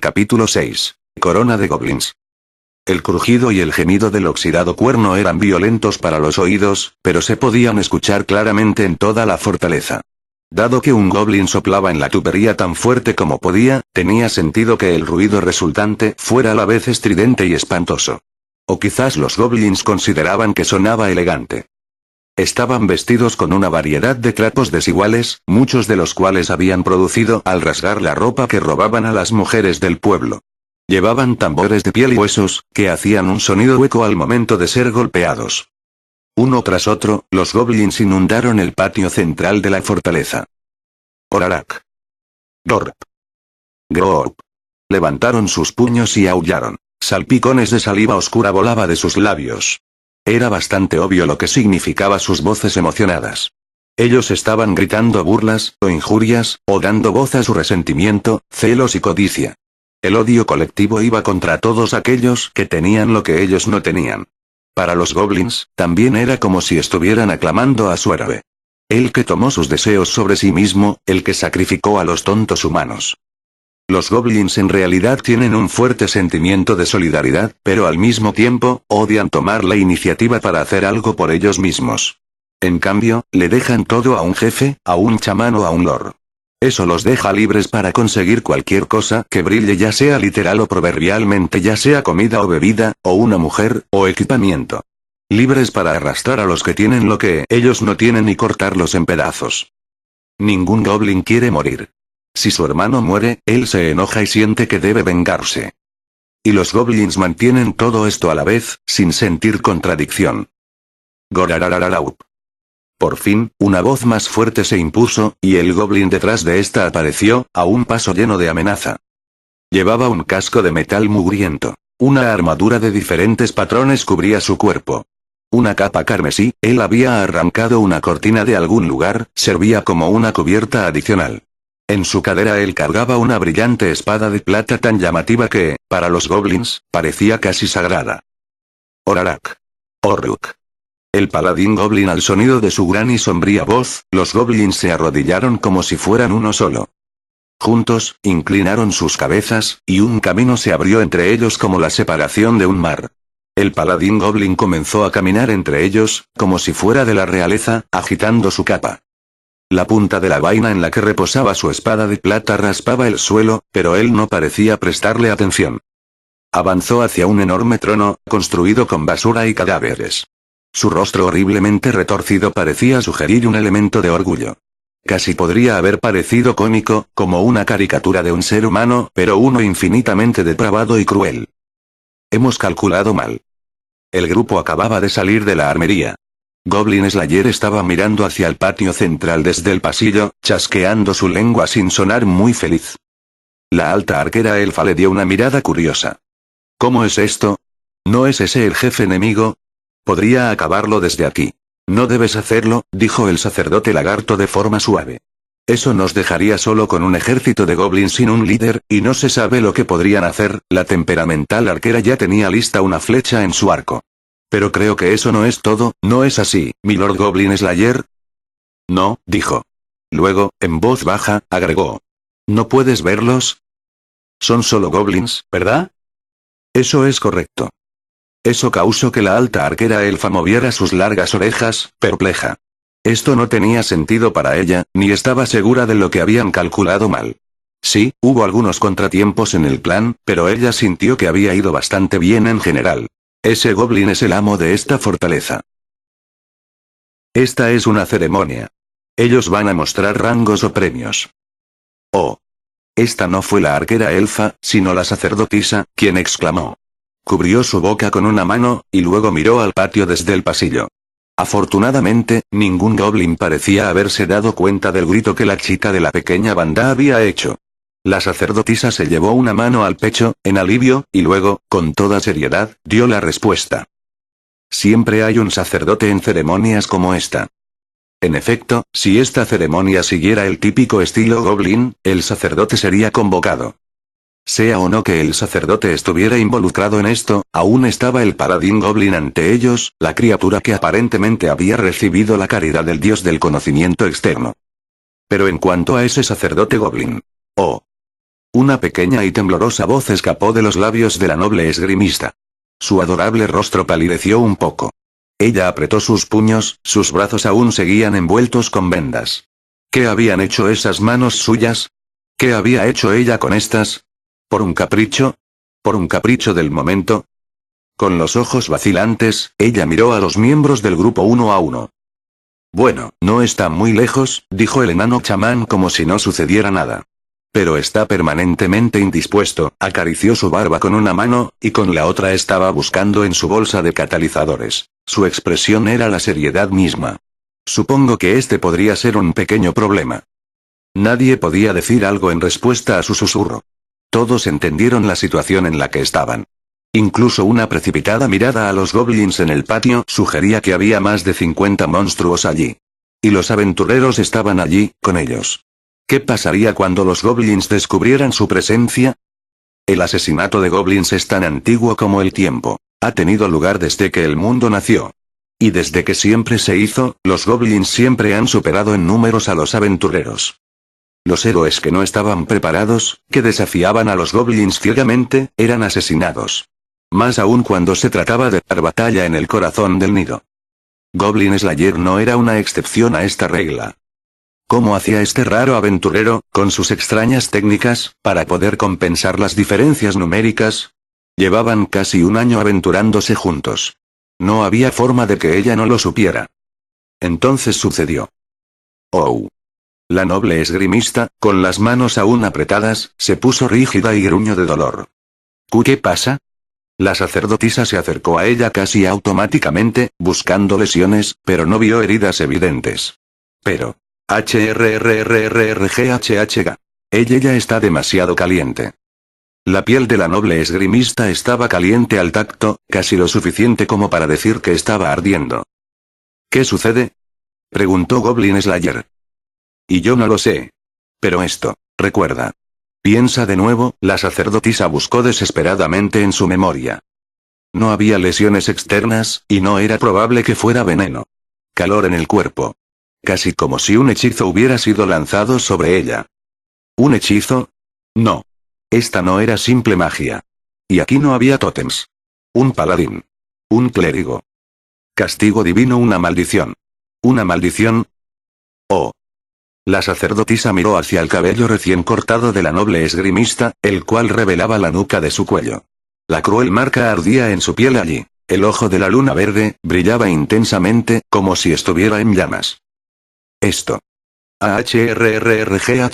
Capítulo 6. Corona de Goblins. El crujido y el gemido del oxidado cuerno eran violentos para los oídos, pero se podían escuchar claramente en toda la fortaleza. Dado que un goblin soplaba en la tubería tan fuerte como podía, tenía sentido que el ruido resultante fuera a la vez estridente y espantoso. O quizás los goblins consideraban que sonaba elegante. Estaban vestidos con una variedad de trapos desiguales, muchos de los cuales habían producido al rasgar la ropa que robaban a las mujeres del pueblo. Llevaban tambores de piel y huesos, que hacían un sonido hueco al momento de ser golpeados. Uno tras otro, los goblins inundaron el patio central de la fortaleza. Orarak. Gorp. Groop. Levantaron sus puños y aullaron. Salpicones de saliva oscura volaba de sus labios. Era bastante obvio lo que significaba sus voces emocionadas. Ellos estaban gritando burlas, o injurias, o dando voz a su resentimiento, celos y codicia. El odio colectivo iba contra todos aquellos que tenían lo que ellos no tenían. Para los goblins, también era como si estuvieran aclamando a su héroe. El que tomó sus deseos sobre sí mismo, el que sacrificó a los tontos humanos. Los goblins en realidad tienen un fuerte sentimiento de solidaridad, pero al mismo tiempo, odian tomar la iniciativa para hacer algo por ellos mismos. En cambio, le dejan todo a un jefe, a un chamán o a un lord. Eso los deja libres para conseguir cualquier cosa que brille, ya sea literal o proverbialmente, ya sea comida o bebida, o una mujer, o equipamiento. Libres para arrastrar a los que tienen lo que ellos no tienen y cortarlos en pedazos. Ningún goblin quiere morir. Si su hermano muere, él se enoja y siente que debe vengarse. Y los goblins mantienen todo esto a la vez, sin sentir contradicción. Gorarararaup. Por fin, una voz más fuerte se impuso, y el goblin detrás de esta apareció, a un paso lleno de amenaza. Llevaba un casco de metal mugriento. Una armadura de diferentes patrones cubría su cuerpo. Una capa carmesí, él había arrancado una cortina de algún lugar, servía como una cubierta adicional. En su cadera él cargaba una brillante espada de plata tan llamativa que, para los goblins, parecía casi sagrada. Orarak. Orruk. El paladín goblin, al sonido de su gran y sombría voz, los goblins se arrodillaron como si fueran uno solo. Juntos, inclinaron sus cabezas, y un camino se abrió entre ellos como la separación de un mar. El paladín goblin comenzó a caminar entre ellos, como si fuera de la realeza, agitando su capa. La punta de la vaina en la que reposaba su espada de plata raspaba el suelo, pero él no parecía prestarle atención. Avanzó hacia un enorme trono, construido con basura y cadáveres. Su rostro horriblemente retorcido parecía sugerir un elemento de orgullo. Casi podría haber parecido cómico, como una caricatura de un ser humano, pero uno infinitamente depravado y cruel. Hemos calculado mal. El grupo acababa de salir de la armería. Goblin Slayer estaba mirando hacia el patio central desde el pasillo, chasqueando su lengua sin sonar muy feliz. La alta arquera elfa le dio una mirada curiosa. ¿Cómo es esto? ¿No es ese el jefe enemigo? Podría acabarlo desde aquí. No debes hacerlo, dijo el sacerdote lagarto de forma suave. Eso nos dejaría solo con un ejército de goblins sin un líder, y no se sabe lo que podrían hacer. La temperamental arquera ya tenía lista una flecha en su arco. Pero creo que eso no es todo, ¿no es así, milord Goblin Slayer? No, dijo. Luego, en voz baja, agregó. ¿No puedes verlos? Son solo goblins, ¿verdad? Eso es correcto. Eso causó que la alta arquera elfa moviera sus largas orejas, perpleja. Esto no tenía sentido para ella, ni estaba segura de lo que habían calculado mal. Sí, hubo algunos contratiempos en el plan, pero ella sintió que había ido bastante bien en general. Ese goblin es el amo de esta fortaleza. Esta es una ceremonia. Ellos van a mostrar rangos o premios. Oh. Esta no fue la arquera elfa, sino la sacerdotisa, quien exclamó. Cubrió su boca con una mano, y luego miró al patio desde el pasillo. Afortunadamente, ningún goblin parecía haberse dado cuenta del grito que la chica de la pequeña banda había hecho. La sacerdotisa se llevó una mano al pecho, en alivio, y luego, con toda seriedad, dio la respuesta. Siempre hay un sacerdote en ceremonias como esta. En efecto, si esta ceremonia siguiera el típico estilo goblin, el sacerdote sería convocado. Sea o no que el sacerdote estuviera involucrado en esto, aún estaba el paladín goblin ante ellos, la criatura que aparentemente había recibido la caridad del dios del conocimiento externo. Pero en cuanto a ese sacerdote goblin. Oh. Una pequeña y temblorosa voz escapó de los labios de la noble esgrimista. Su adorable rostro palideció un poco. Ella apretó sus puños, sus brazos aún seguían envueltos con vendas. ¿Qué habían hecho esas manos suyas? ¿Qué había hecho ella con estas? ¿Por un capricho? ¿Por un capricho del momento? Con los ojos vacilantes, ella miró a los miembros del grupo uno a uno. Bueno, no está muy lejos, dijo el enano chamán como si no sucediera nada. Pero está permanentemente indispuesto, acarició su barba con una mano, y con la otra estaba buscando en su bolsa de catalizadores. Su expresión era la seriedad misma. Supongo que este podría ser un pequeño problema. Nadie podía decir algo en respuesta a su susurro. Todos entendieron la situación en la que estaban. Incluso una precipitada mirada a los goblins en el patio sugería que había más de 50 monstruos allí. Y los aventureros estaban allí, con ellos. ¿Qué pasaría cuando los goblins descubrieran su presencia? El asesinato de goblins es tan antiguo como el tiempo. Ha tenido lugar desde que el mundo nació. Y desde que siempre se hizo, los goblins siempre han superado en números a los aventureros. Los héroes que no estaban preparados, que desafiaban a los goblins ciegamente, eran asesinados. Más aún cuando se trataba de dar batalla en el corazón del nido. Goblin Slayer no era una excepción a esta regla. ¿Cómo hacía este raro aventurero, con sus extrañas técnicas, para poder compensar las diferencias numéricas? Llevaban casi un año aventurándose juntos. No había forma de que ella no lo supiera. Entonces sucedió. Oh. La noble esgrimista, con las manos aún apretadas, se puso rígida y gruñó de dolor. ¿Qué pasa? La sacerdotisa se acercó a ella casi automáticamente, buscando lesiones, pero no vio heridas evidentes. Pero... HRRRRGHHG. Ella está demasiado caliente. La piel de la noble esgrimista estaba caliente al tacto, casi lo suficiente como para decir que estaba ardiendo. ¿Qué sucede? Preguntó Goblin Slayer. Y yo no lo sé. Pero esto, recuerda. Piensa de nuevo, la sacerdotisa buscó desesperadamente en su memoria. No había lesiones externas, y no era probable que fuera veneno. Calor en el cuerpo. Casi como si un hechizo hubiera sido lanzado sobre ella. ¿Un hechizo? No. Esta no era simple magia. Y aquí no había tótems. Un paladín. Un clérigo. Castigo divino, una maldición. ¿Una maldición? Oh. La sacerdotisa miró hacia el cabello recién cortado de la noble esgrimista, el cual revelaba la nuca de su cuello. La cruel marca ardía en su piel allí. El ojo de la luna verde brillaba intensamente, como si estuviera en llamas. Esto. AHRRRGHARC.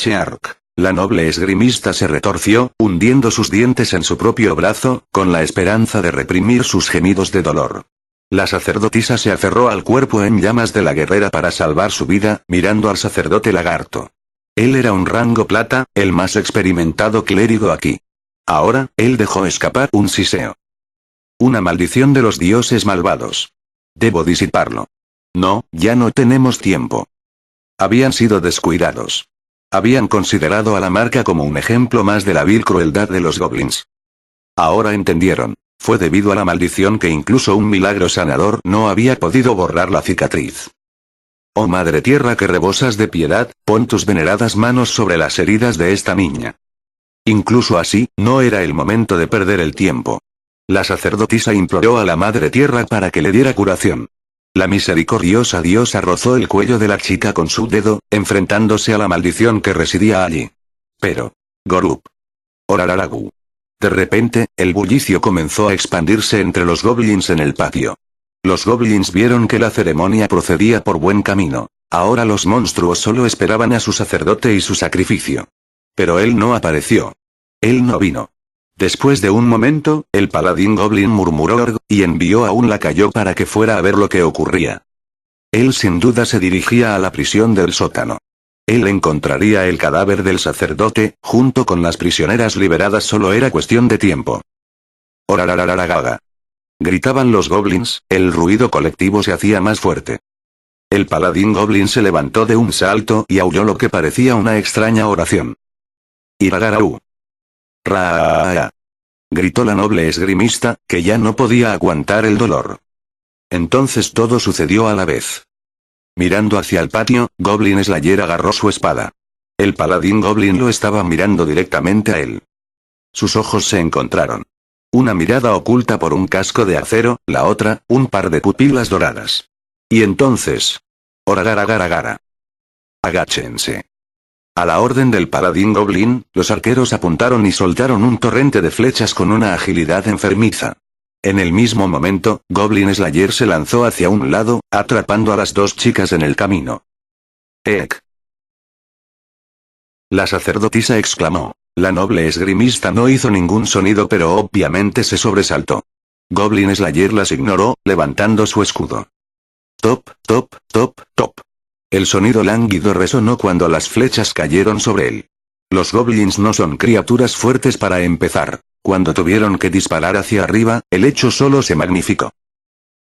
La noble esgrimista se retorció, hundiendo sus dientes en su propio brazo, con la esperanza de reprimir sus gemidos de dolor. La sacerdotisa se aferró al cuerpo en llamas de la guerrera para salvar su vida, mirando al sacerdote lagarto. Él era un rango plata, el más experimentado clérigo aquí. Ahora, él dejó escapar un siseo. Una maldición de los dioses malvados. Debo disiparlo. No, ya no tenemos tiempo. Habían sido descuidados. Habían considerado a la marca como un ejemplo más de la vil crueldad de los goblins. Ahora entendieron. Fue debido a la maldición que incluso un milagro sanador no había podido borrar la cicatriz. Oh Madre Tierra que rebosas de piedad, pon tus veneradas manos sobre las heridas de esta niña. Incluso así, no era el momento de perder el tiempo. La sacerdotisa imploró a la Madre Tierra para que le diera curación. La misericordiosa diosa rozó el cuello de la chica con su dedo, enfrentándose a la maldición que residía allí. Pero... Gorup. Orararagu. De repente, el bullicio comenzó a expandirse entre los goblins en el patio. Los goblins vieron que la ceremonia procedía por buen camino. Ahora los monstruos solo esperaban a su sacerdote y su sacrificio. Pero él no apareció. Él no vino. Después de un momento, el paladín goblin murmuró algo, y envió a un lacayo para que fuera a ver lo que ocurría. Él sin duda se dirigía a la prisión del sótano. Él encontraría el cadáver del sacerdote, junto con las prisioneras liberadas, solo era cuestión de tiempo. Orarararagaga. Gritaban los goblins, el ruido colectivo se hacía más fuerte. El paladín goblin se levantó de un salto y aulló lo que parecía una extraña oración. Iragarau. Raa. Gritó la noble esgrimista, que ya no podía aguantar el dolor. Entonces todo sucedió a la vez. Mirando hacia el patio, Goblin Slayer agarró su espada. El paladín Goblin lo estaba mirando directamente a él. Sus ojos se encontraron. Una mirada oculta por un casco de acero, la otra, un par de pupilas doradas. Y entonces... Oragaragara. Agáchense. A la orden del paladín Goblin, los arqueros apuntaron y soltaron un torrente de flechas con una agilidad enfermiza. En el mismo momento, Goblin Slayer se lanzó hacia un lado, atrapando a las dos chicas en el camino. ¡Eek! La sacerdotisa exclamó. La noble esgrimista no hizo ningún sonido, pero obviamente se sobresaltó. Goblin Slayer las ignoró, levantando su escudo. Top, top, top, top. El sonido lánguido resonó cuando las flechas cayeron sobre él. Los goblins no son criaturas fuertes para empezar. Cuando tuvieron que disparar hacia arriba, el hecho solo se magnificó.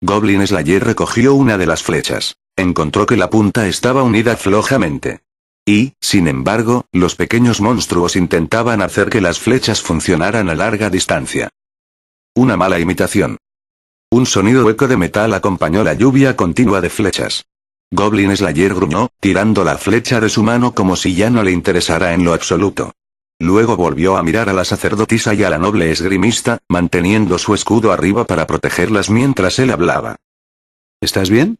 Goblin Slayer recogió una de las flechas. Encontró que la punta estaba unida flojamente. Y, sin embargo, los pequeños monstruos intentaban hacer que las flechas funcionaran a larga distancia. Una mala imitación. Un sonido hueco de metal acompañó la lluvia continua de flechas. Goblin Slayer gruñó, tirando la flecha de su mano como si ya no le interesara en lo absoluto. Luego volvió a mirar a la sacerdotisa y a la noble esgrimista, manteniendo su escudo arriba para protegerlas mientras él hablaba. ¿Estás bien?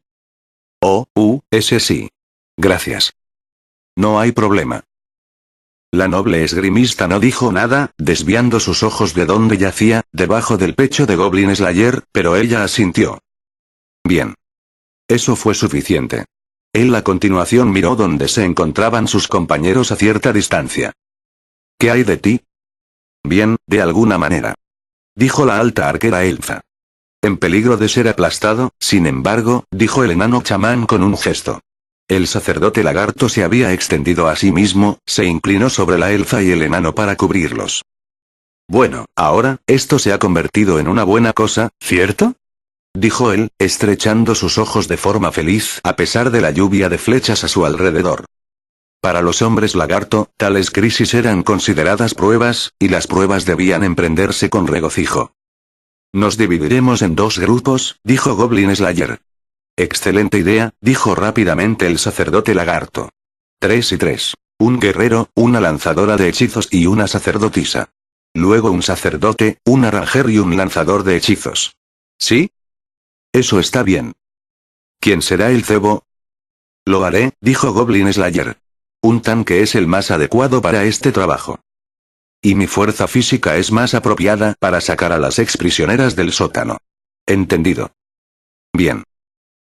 Oh, ese sí. Gracias. No hay problema. La noble esgrimista no dijo nada, desviando sus ojos de donde yacía, debajo del pecho de Goblin Slayer, pero ella asintió. Bien. Eso fue suficiente. Él a continuación miró donde se encontraban sus compañeros a cierta distancia. ¿Qué hay de ti? Bien, de alguna manera. Dijo la alta arquera elfa. En peligro de ser aplastado, sin embargo, dijo el enano chamán con un gesto. El sacerdote lagarto se había extendido a sí mismo, se inclinó sobre la elfa y el enano para cubrirlos. Bueno, ahora, esto se ha convertido en una buena cosa, ¿cierto? Dijo él, estrechando sus ojos de forma feliz a pesar de la lluvia de flechas a su alrededor. Para los hombres lagarto, tales crisis eran consideradas pruebas, y las pruebas debían emprenderse con regocijo. Nos dividiremos en dos grupos, dijo Goblin Slayer. Excelente idea, dijo rápidamente el sacerdote lagarto. 3 y 3. Un guerrero, una lanzadora de hechizos y una sacerdotisa. Luego un sacerdote, una ranger y un lanzador de hechizos. ¿Sí? Eso está bien. ¿Quién será el cebo? Lo haré, dijo Goblin Slayer. Un tanque es el más adecuado para este trabajo. Y mi fuerza física es más apropiada para sacar a las exprisioneras del sótano. Entendido. Bien.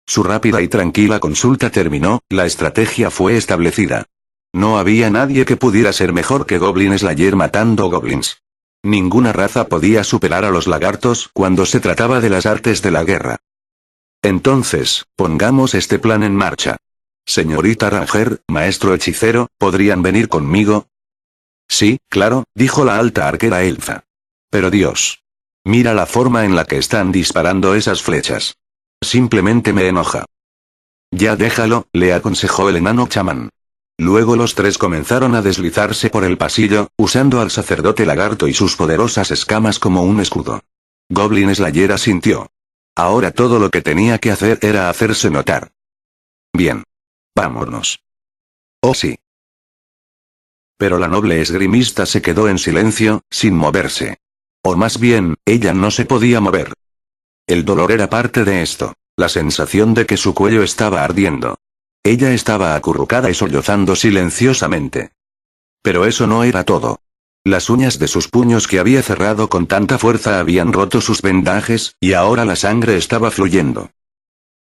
Su rápida y tranquila consulta terminó, la estrategia fue establecida. No había nadie que pudiera ser mejor que Goblin Slayer matando goblins. Ninguna raza podía superar a los lagartos cuando se trataba de las artes de la guerra. Entonces, pongamos este plan en marcha. Señorita Ranger, maestro hechicero, ¿podrían venir conmigo? Sí, claro, dijo la alta arquera elfa. Pero Dios. Mira la forma en la que están disparando esas flechas. Simplemente me enoja. Ya déjalo, le aconsejó el enano chamán. Luego los tres comenzaron a deslizarse por el pasillo, usando al sacerdote lagarto y sus poderosas escamas como un escudo. Goblin Slayer asintió. Ahora todo lo que tenía que hacer era hacerse notar. Bien. Vámonos. Oh sí. Pero la noble esgrimista se quedó en silencio, sin moverse. O más bien, ella no se podía mover. El dolor era parte de esto, la sensación de que su cuello estaba ardiendo. Ella estaba acurrucada y sollozando silenciosamente. Pero eso no era todo. Las uñas de sus puños que había cerrado con tanta fuerza habían roto sus vendajes, y ahora la sangre estaba fluyendo.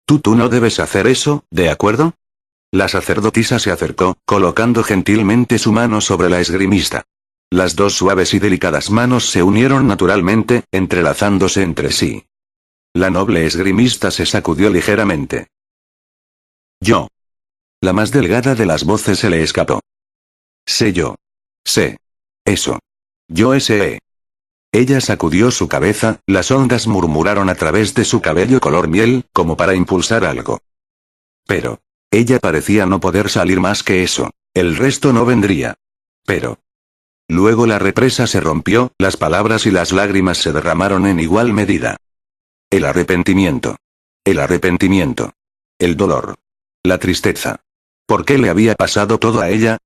Tú no debes hacer eso, ¿de acuerdo? La sacerdotisa se acercó, colocando gentilmente su mano sobre la esgrimista. Las dos suaves y delicadas manos se unieron naturalmente, entrelazándose entre sí. La noble esgrimista se sacudió ligeramente. Yo. La más delgada de las voces se le escapó. Sé yo. Sé. Eso. Yo sé. Ella sacudió su cabeza, las ondas murmuraron a través de su cabello color miel, como para impulsar algo. Pero. Ella parecía no poder salir más que eso. El resto no vendría. Pero. Luego la represa se rompió, las palabras y las lágrimas se derramaron en igual medida. El arrepentimiento. El arrepentimiento. El dolor. La tristeza. ¿Por qué le había pasado todo a ella?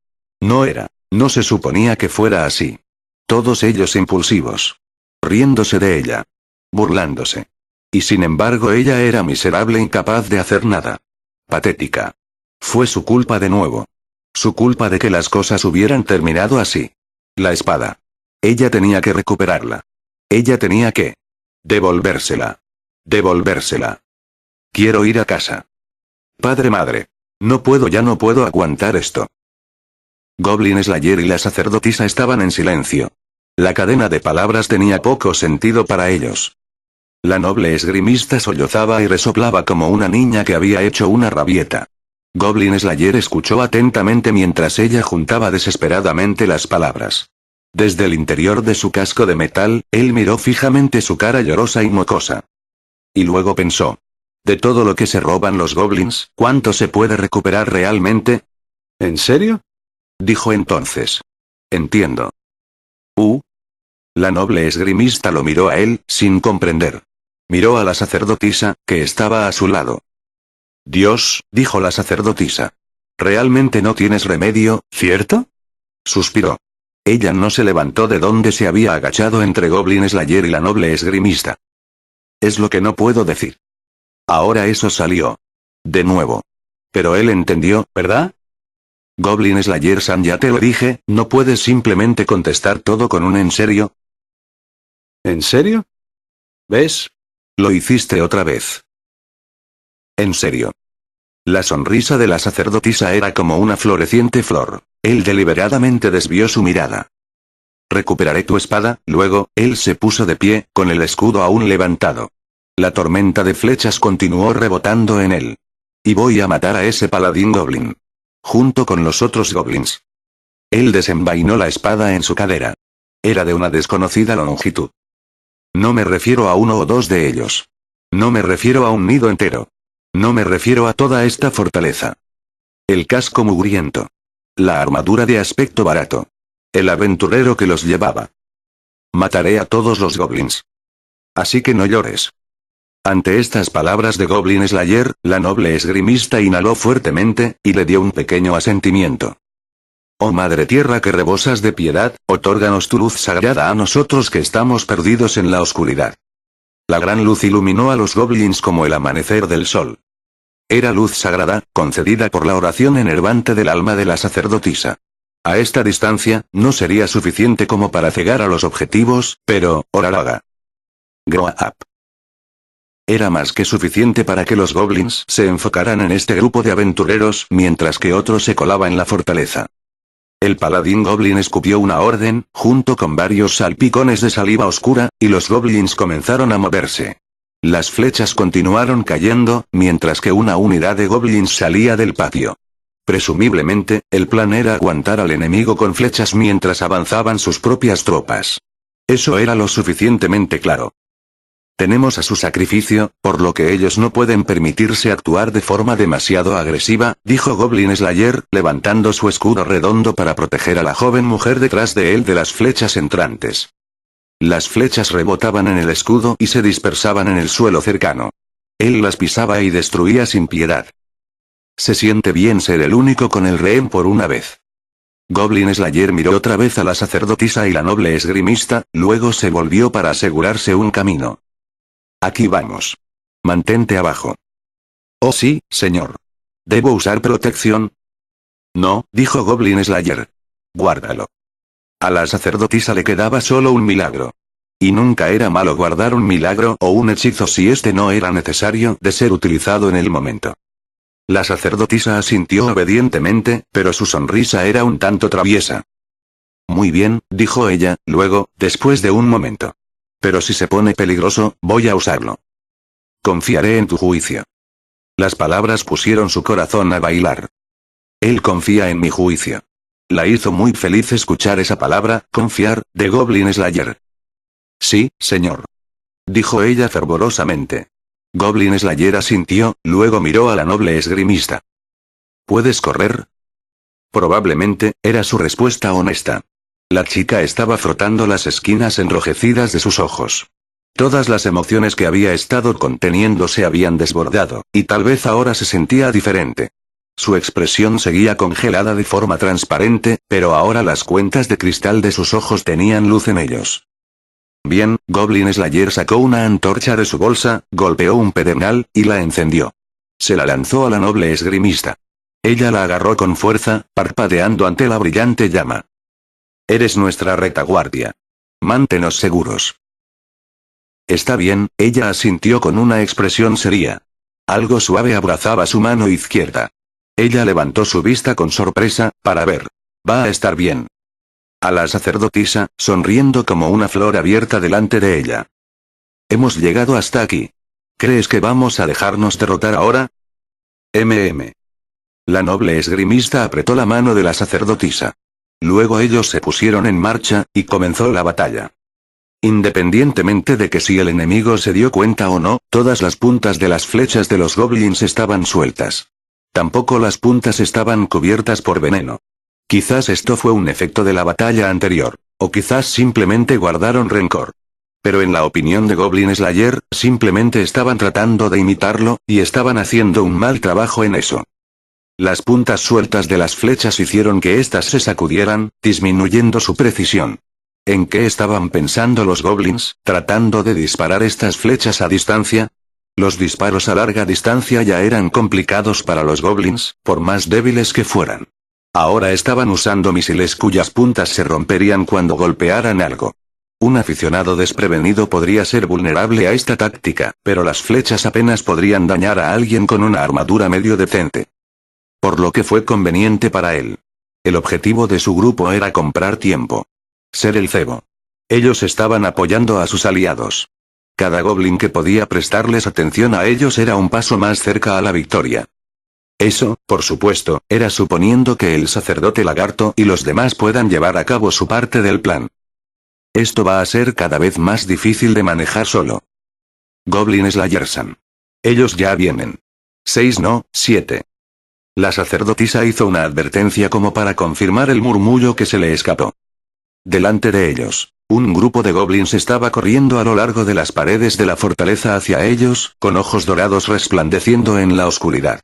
No era. No se suponía que fuera así. Todos ellos impulsivos. Riéndose de ella. Burlándose. Y sin embargo ella era miserable, incapaz de hacer nada. Patética. Fue su culpa de nuevo. Su culpa de que las cosas hubieran terminado así. La espada. Ella tenía que recuperarla. Ella tenía que devolvérsela. Devolvérsela. Quiero ir a casa. Madre. No puedo, ya no puedo aguantar esto. Goblin Slayer y la sacerdotisa estaban en silencio. La cadena de palabras tenía poco sentido para ellos. La noble esgrimista sollozaba y resoplaba como una niña que había hecho una rabieta. Goblin Slayer escuchó atentamente mientras ella juntaba desesperadamente las palabras. Desde el interior de su casco de metal, él miró fijamente su cara llorosa y mocosa. Y luego pensó. De todo lo que se roban los goblins, ¿cuánto se puede recuperar realmente? ¿En serio? Dijo entonces. Entiendo. La noble esgrimista lo miró a él, sin comprender. Miró a la sacerdotisa, que estaba a su lado. Dios, dijo la sacerdotisa. Realmente no tienes remedio, ¿cierto? Suspiró. Ella no se levantó de donde se había agachado entre Goblin Slayer y la noble esgrimista. Es lo que no puedo decir. Ahora eso salió. De nuevo. Pero él entendió, ¿verdad? Goblin Slayer-san, ya te lo dije, no puedes simplemente contestar todo con un ¿en serio? ¿En serio? ¿Ves? Lo hiciste otra vez. En serio. La sonrisa de la sacerdotisa era como una floreciente flor. Él deliberadamente desvió su mirada. Recuperaré tu espada, luego, él se puso de pie, con el escudo aún levantado. La tormenta de flechas continuó rebotando en él. Y voy a matar a ese paladín goblin. Junto con los otros goblins. Él desenvainó la espada en su cadera. Era de una desconocida longitud. No me refiero a uno o dos de ellos. No me refiero a un nido entero. No me refiero a toda esta fortaleza. El casco mugriento. La armadura de aspecto barato. El aventurero que los llevaba. Mataré a todos los goblins. Así que no llores. Ante estas palabras de Goblin Slayer, la noble esgrimista inhaló fuertemente, y le dio un pequeño asentimiento. Oh Madre Tierra que rebosas de piedad, otórganos tu luz sagrada a nosotros que estamos perdidos en la oscuridad. La gran luz iluminó a los goblins como el amanecer del sol. Era luz sagrada, concedida por la oración enervante del alma de la sacerdotisa. A esta distancia, no sería suficiente como para cegar a los objetivos, pero, oralaga. Grow up. Era más que suficiente para que los goblins se enfocaran en este grupo de aventureros, mientras que otro se colaba en la fortaleza. El paladín goblin escupió una orden, junto con varios salpicones de saliva oscura, y los goblins comenzaron a moverse. Las flechas continuaron cayendo, mientras que una unidad de goblins salía del patio. Presumiblemente, el plan era aguantar al enemigo con flechas mientras avanzaban sus propias tropas. Eso era lo suficientemente claro. Tenemos a su sacrificio, por lo que ellos no pueden permitirse actuar de forma demasiado agresiva, dijo Goblin Slayer, levantando su escudo redondo para proteger a la joven mujer detrás de él de las flechas entrantes. Las flechas rebotaban en el escudo y se dispersaban en el suelo cercano. Él las pisaba y destruía sin piedad. Se siente bien ser el único con el rehén por una vez. Goblin Slayer miró otra vez a la sacerdotisa y la noble esgrimista, luego se volvió para asegurarse un camino. Aquí vamos. Mantente abajo. Oh sí, señor. ¿Debo usar protección? No, dijo Goblin Slayer. Guárdalo. A la sacerdotisa le quedaba solo un milagro. Y nunca era malo guardar un milagro o un hechizo si este no era necesario de ser utilizado en el momento. La sacerdotisa asintió obedientemente, pero su sonrisa era un tanto traviesa. Muy bien, dijo ella, luego, después de un momento. Pero si se pone peligroso, voy a usarlo. Confiaré en tu juicio. Las palabras pusieron su corazón a bailar. Él confía en mi juicio. La hizo muy feliz escuchar esa palabra, confiar, de Goblin Slayer. Sí, señor. Dijo ella fervorosamente. Goblin Slayer asintió, luego miró a la noble esgrimista. ¿Puedes correr? Probablemente, era su respuesta honesta. La chica estaba frotando las esquinas enrojecidas de sus ojos. Todas las emociones que había estado conteniendo se habían desbordado, y tal vez ahora se sentía diferente. Su expresión seguía congelada de forma transparente, pero ahora las cuentas de cristal de sus ojos tenían luz en ellos. Bien, Goblin Slayer sacó una antorcha de su bolsa, golpeó un pedernal, y la encendió. Se la lanzó a la noble esgrimista. Ella la agarró con fuerza, parpadeando ante la brillante llama. Eres nuestra retaguardia. Manténnos seguros. Está bien, ella asintió con una expresión seria. Algo suave abrazaba su mano izquierda. Ella levantó su vista con sorpresa, para ver. Va a estar bien. A la sacerdotisa, sonriendo como una flor abierta delante de ella. Hemos llegado hasta aquí. ¿Crees que vamos a dejarnos derrotar ahora? La noble esgrimista apretó la mano de la sacerdotisa. Luego ellos se pusieron en marcha, y comenzó la batalla. Independientemente de que si el enemigo se dio cuenta o no, todas las puntas de las flechas de los goblins estaban sueltas. Tampoco las puntas estaban cubiertas por veneno. Quizás esto fue un efecto de la batalla anterior, o quizás simplemente guardaron rencor. Pero en la opinión de Goblin Slayer, simplemente estaban tratando de imitarlo, y estaban haciendo un mal trabajo en eso. Las puntas sueltas de las flechas hicieron que éstas se sacudieran, disminuyendo su precisión. ¿En qué estaban pensando los goblins, tratando de disparar estas flechas a distancia? Los disparos a larga distancia ya eran complicados para los goblins, por más débiles que fueran. Ahora estaban usando misiles cuyas puntas se romperían cuando golpearan algo. Un aficionado desprevenido podría ser vulnerable a esta táctica, pero las flechas apenas podrían dañar a alguien con una armadura medio decente. Por lo que fue conveniente para él. El objetivo de su grupo era comprar tiempo. Ser el cebo. Ellos estaban apoyando a sus aliados. Cada goblin que podía prestarles atención a ellos era un paso más cerca a la victoria. Eso, por supuesto, era suponiendo que el sacerdote lagarto y los demás puedan llevar a cabo su parte del plan. Esto va a ser cada vez más difícil de manejar solo. Goblin Slayersan. Ellos ya vienen. 6 no, 7. La sacerdotisa hizo una advertencia como para confirmar el murmullo que se le escapó. Delante de ellos, un grupo de goblins estaba corriendo a lo largo de las paredes de la fortaleza hacia ellos, con ojos dorados resplandeciendo en la oscuridad.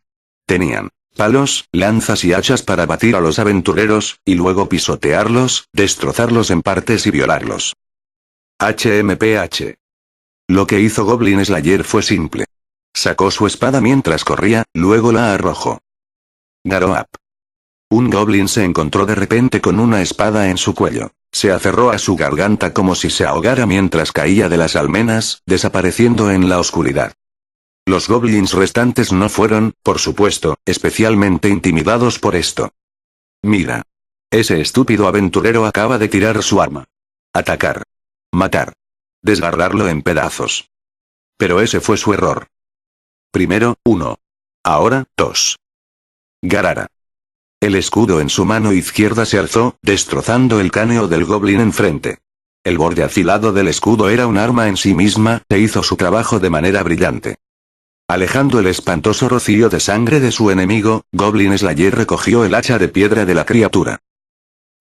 Tenían palos, lanzas y hachas para batir a los aventureros, y luego pisotearlos, destrozarlos en partes y violarlos. HMPH. Lo que hizo Goblin Slayer fue simple. Sacó su espada mientras corría, luego la arrojó. Garoap. Un goblin se encontró de repente con una espada en su cuello. Se aferró a su garganta como si se ahogara mientras caía de las almenas, desapareciendo en la oscuridad. Los goblins restantes no fueron, por supuesto, especialmente intimidados por esto. Mira. Ese estúpido aventurero acaba de tirar su arma. Atacar. Matar. Desgarrarlo en pedazos. Pero ese fue su error. Primero, 1. Ahora, 2. Garara. El escudo en su mano izquierda se alzó, destrozando el cráneo del goblin enfrente. El borde afilado del escudo era un arma en sí misma, e hizo su trabajo de manera brillante. Alejando el espantoso rocío de sangre de su enemigo, Goblin Slayer recogió el hacha de piedra de la criatura.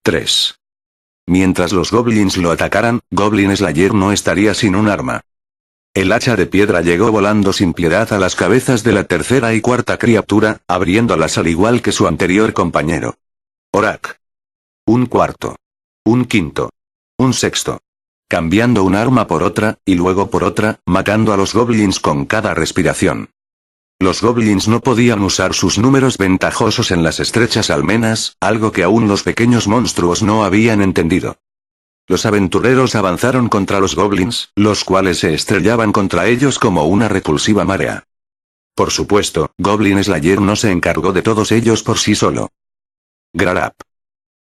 3. Mientras los goblins lo atacaran, Goblin Slayer no estaría sin un arma. El hacha de piedra llegó volando sin piedad a las cabezas de la tercera y cuarta criatura, abriéndolas al igual que su anterior compañero. Orak. Un cuarto. Un quinto. Un sexto. Cambiando un arma por otra, y luego por otra, matando a los goblins con cada respiración. Los goblins no podían usar sus números ventajosos en las estrechas almenas, algo que aún los pequeños monstruos no habían entendido. Los aventureros avanzaron contra los goblins, los cuales se estrellaban contra ellos como una repulsiva marea. Por supuesto, Goblin Slayer no se encargó de todos ellos por sí solo. Grarap.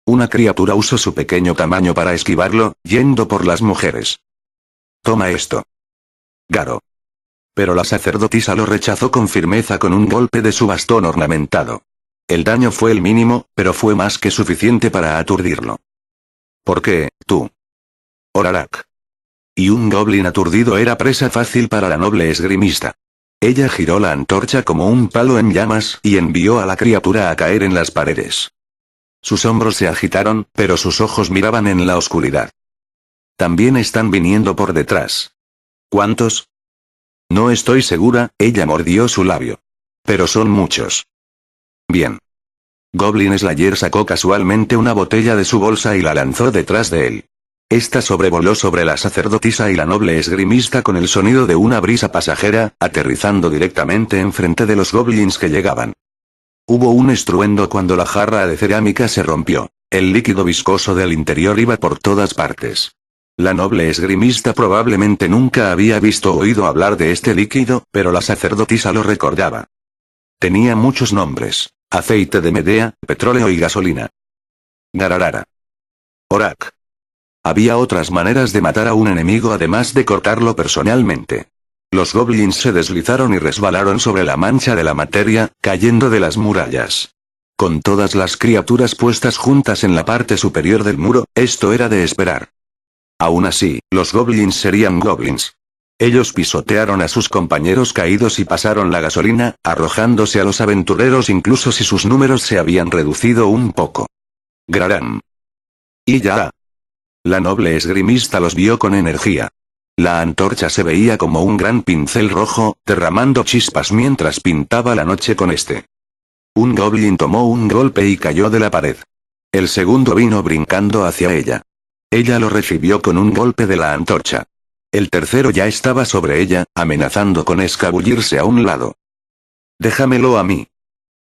Una criatura usó su pequeño tamaño para esquivarlo, yendo por las mujeres. Toma esto. Garo. Pero la sacerdotisa lo rechazó con firmeza con un golpe de su bastón ornamentado. El daño fue el mínimo, pero fue más que suficiente para aturdirlo. ¿Por qué, tú? Orarak. Y un goblin aturdido era presa fácil para la noble esgrimista. Ella giró la antorcha como un palo en llamas y envió a la criatura a caer en las paredes. Sus hombros se agitaron, pero sus ojos miraban en la oscuridad. También están viniendo por detrás. ¿Cuántos? No estoy segura, ella mordió su labio. Pero son muchos. Bien. Goblin Slayer sacó casualmente una botella de su bolsa y la lanzó detrás de él. Esta sobrevoló sobre la sacerdotisa y la noble esgrimista con el sonido de una brisa pasajera, aterrizando directamente enfrente de los goblins que llegaban. Hubo un estruendo cuando la jarra de cerámica se rompió. El líquido viscoso del interior iba por todas partes. La noble esgrimista probablemente nunca había visto o oído hablar de este líquido, pero la sacerdotisa lo recordaba. Tenía muchos nombres: aceite de Medea, petróleo y gasolina. Gararara. Orak. Había otras maneras de matar a un enemigo además de cortarlo personalmente. Los goblins se deslizaron y resbalaron sobre la mancha de la materia, cayendo de las murallas. Con todas las criaturas puestas juntas en la parte superior del muro, esto era de esperar. Aún así, los goblins serían goblins. Ellos pisotearon a sus compañeros caídos y pasaron la gasolina, arrojándose a los aventureros incluso si sus números se habían reducido un poco. Graram. Y ya. La noble esgrimista los vio con energía. La antorcha se veía como un gran pincel rojo, derramando chispas mientras pintaba la noche con este. Un goblin tomó un golpe y cayó de la pared. El segundo vino brincando hacia ella. Ella lo recibió con un golpe de la antorcha. El tercero ya estaba sobre ella, amenazando con escabullirse a un lado. «Déjamelo a mí».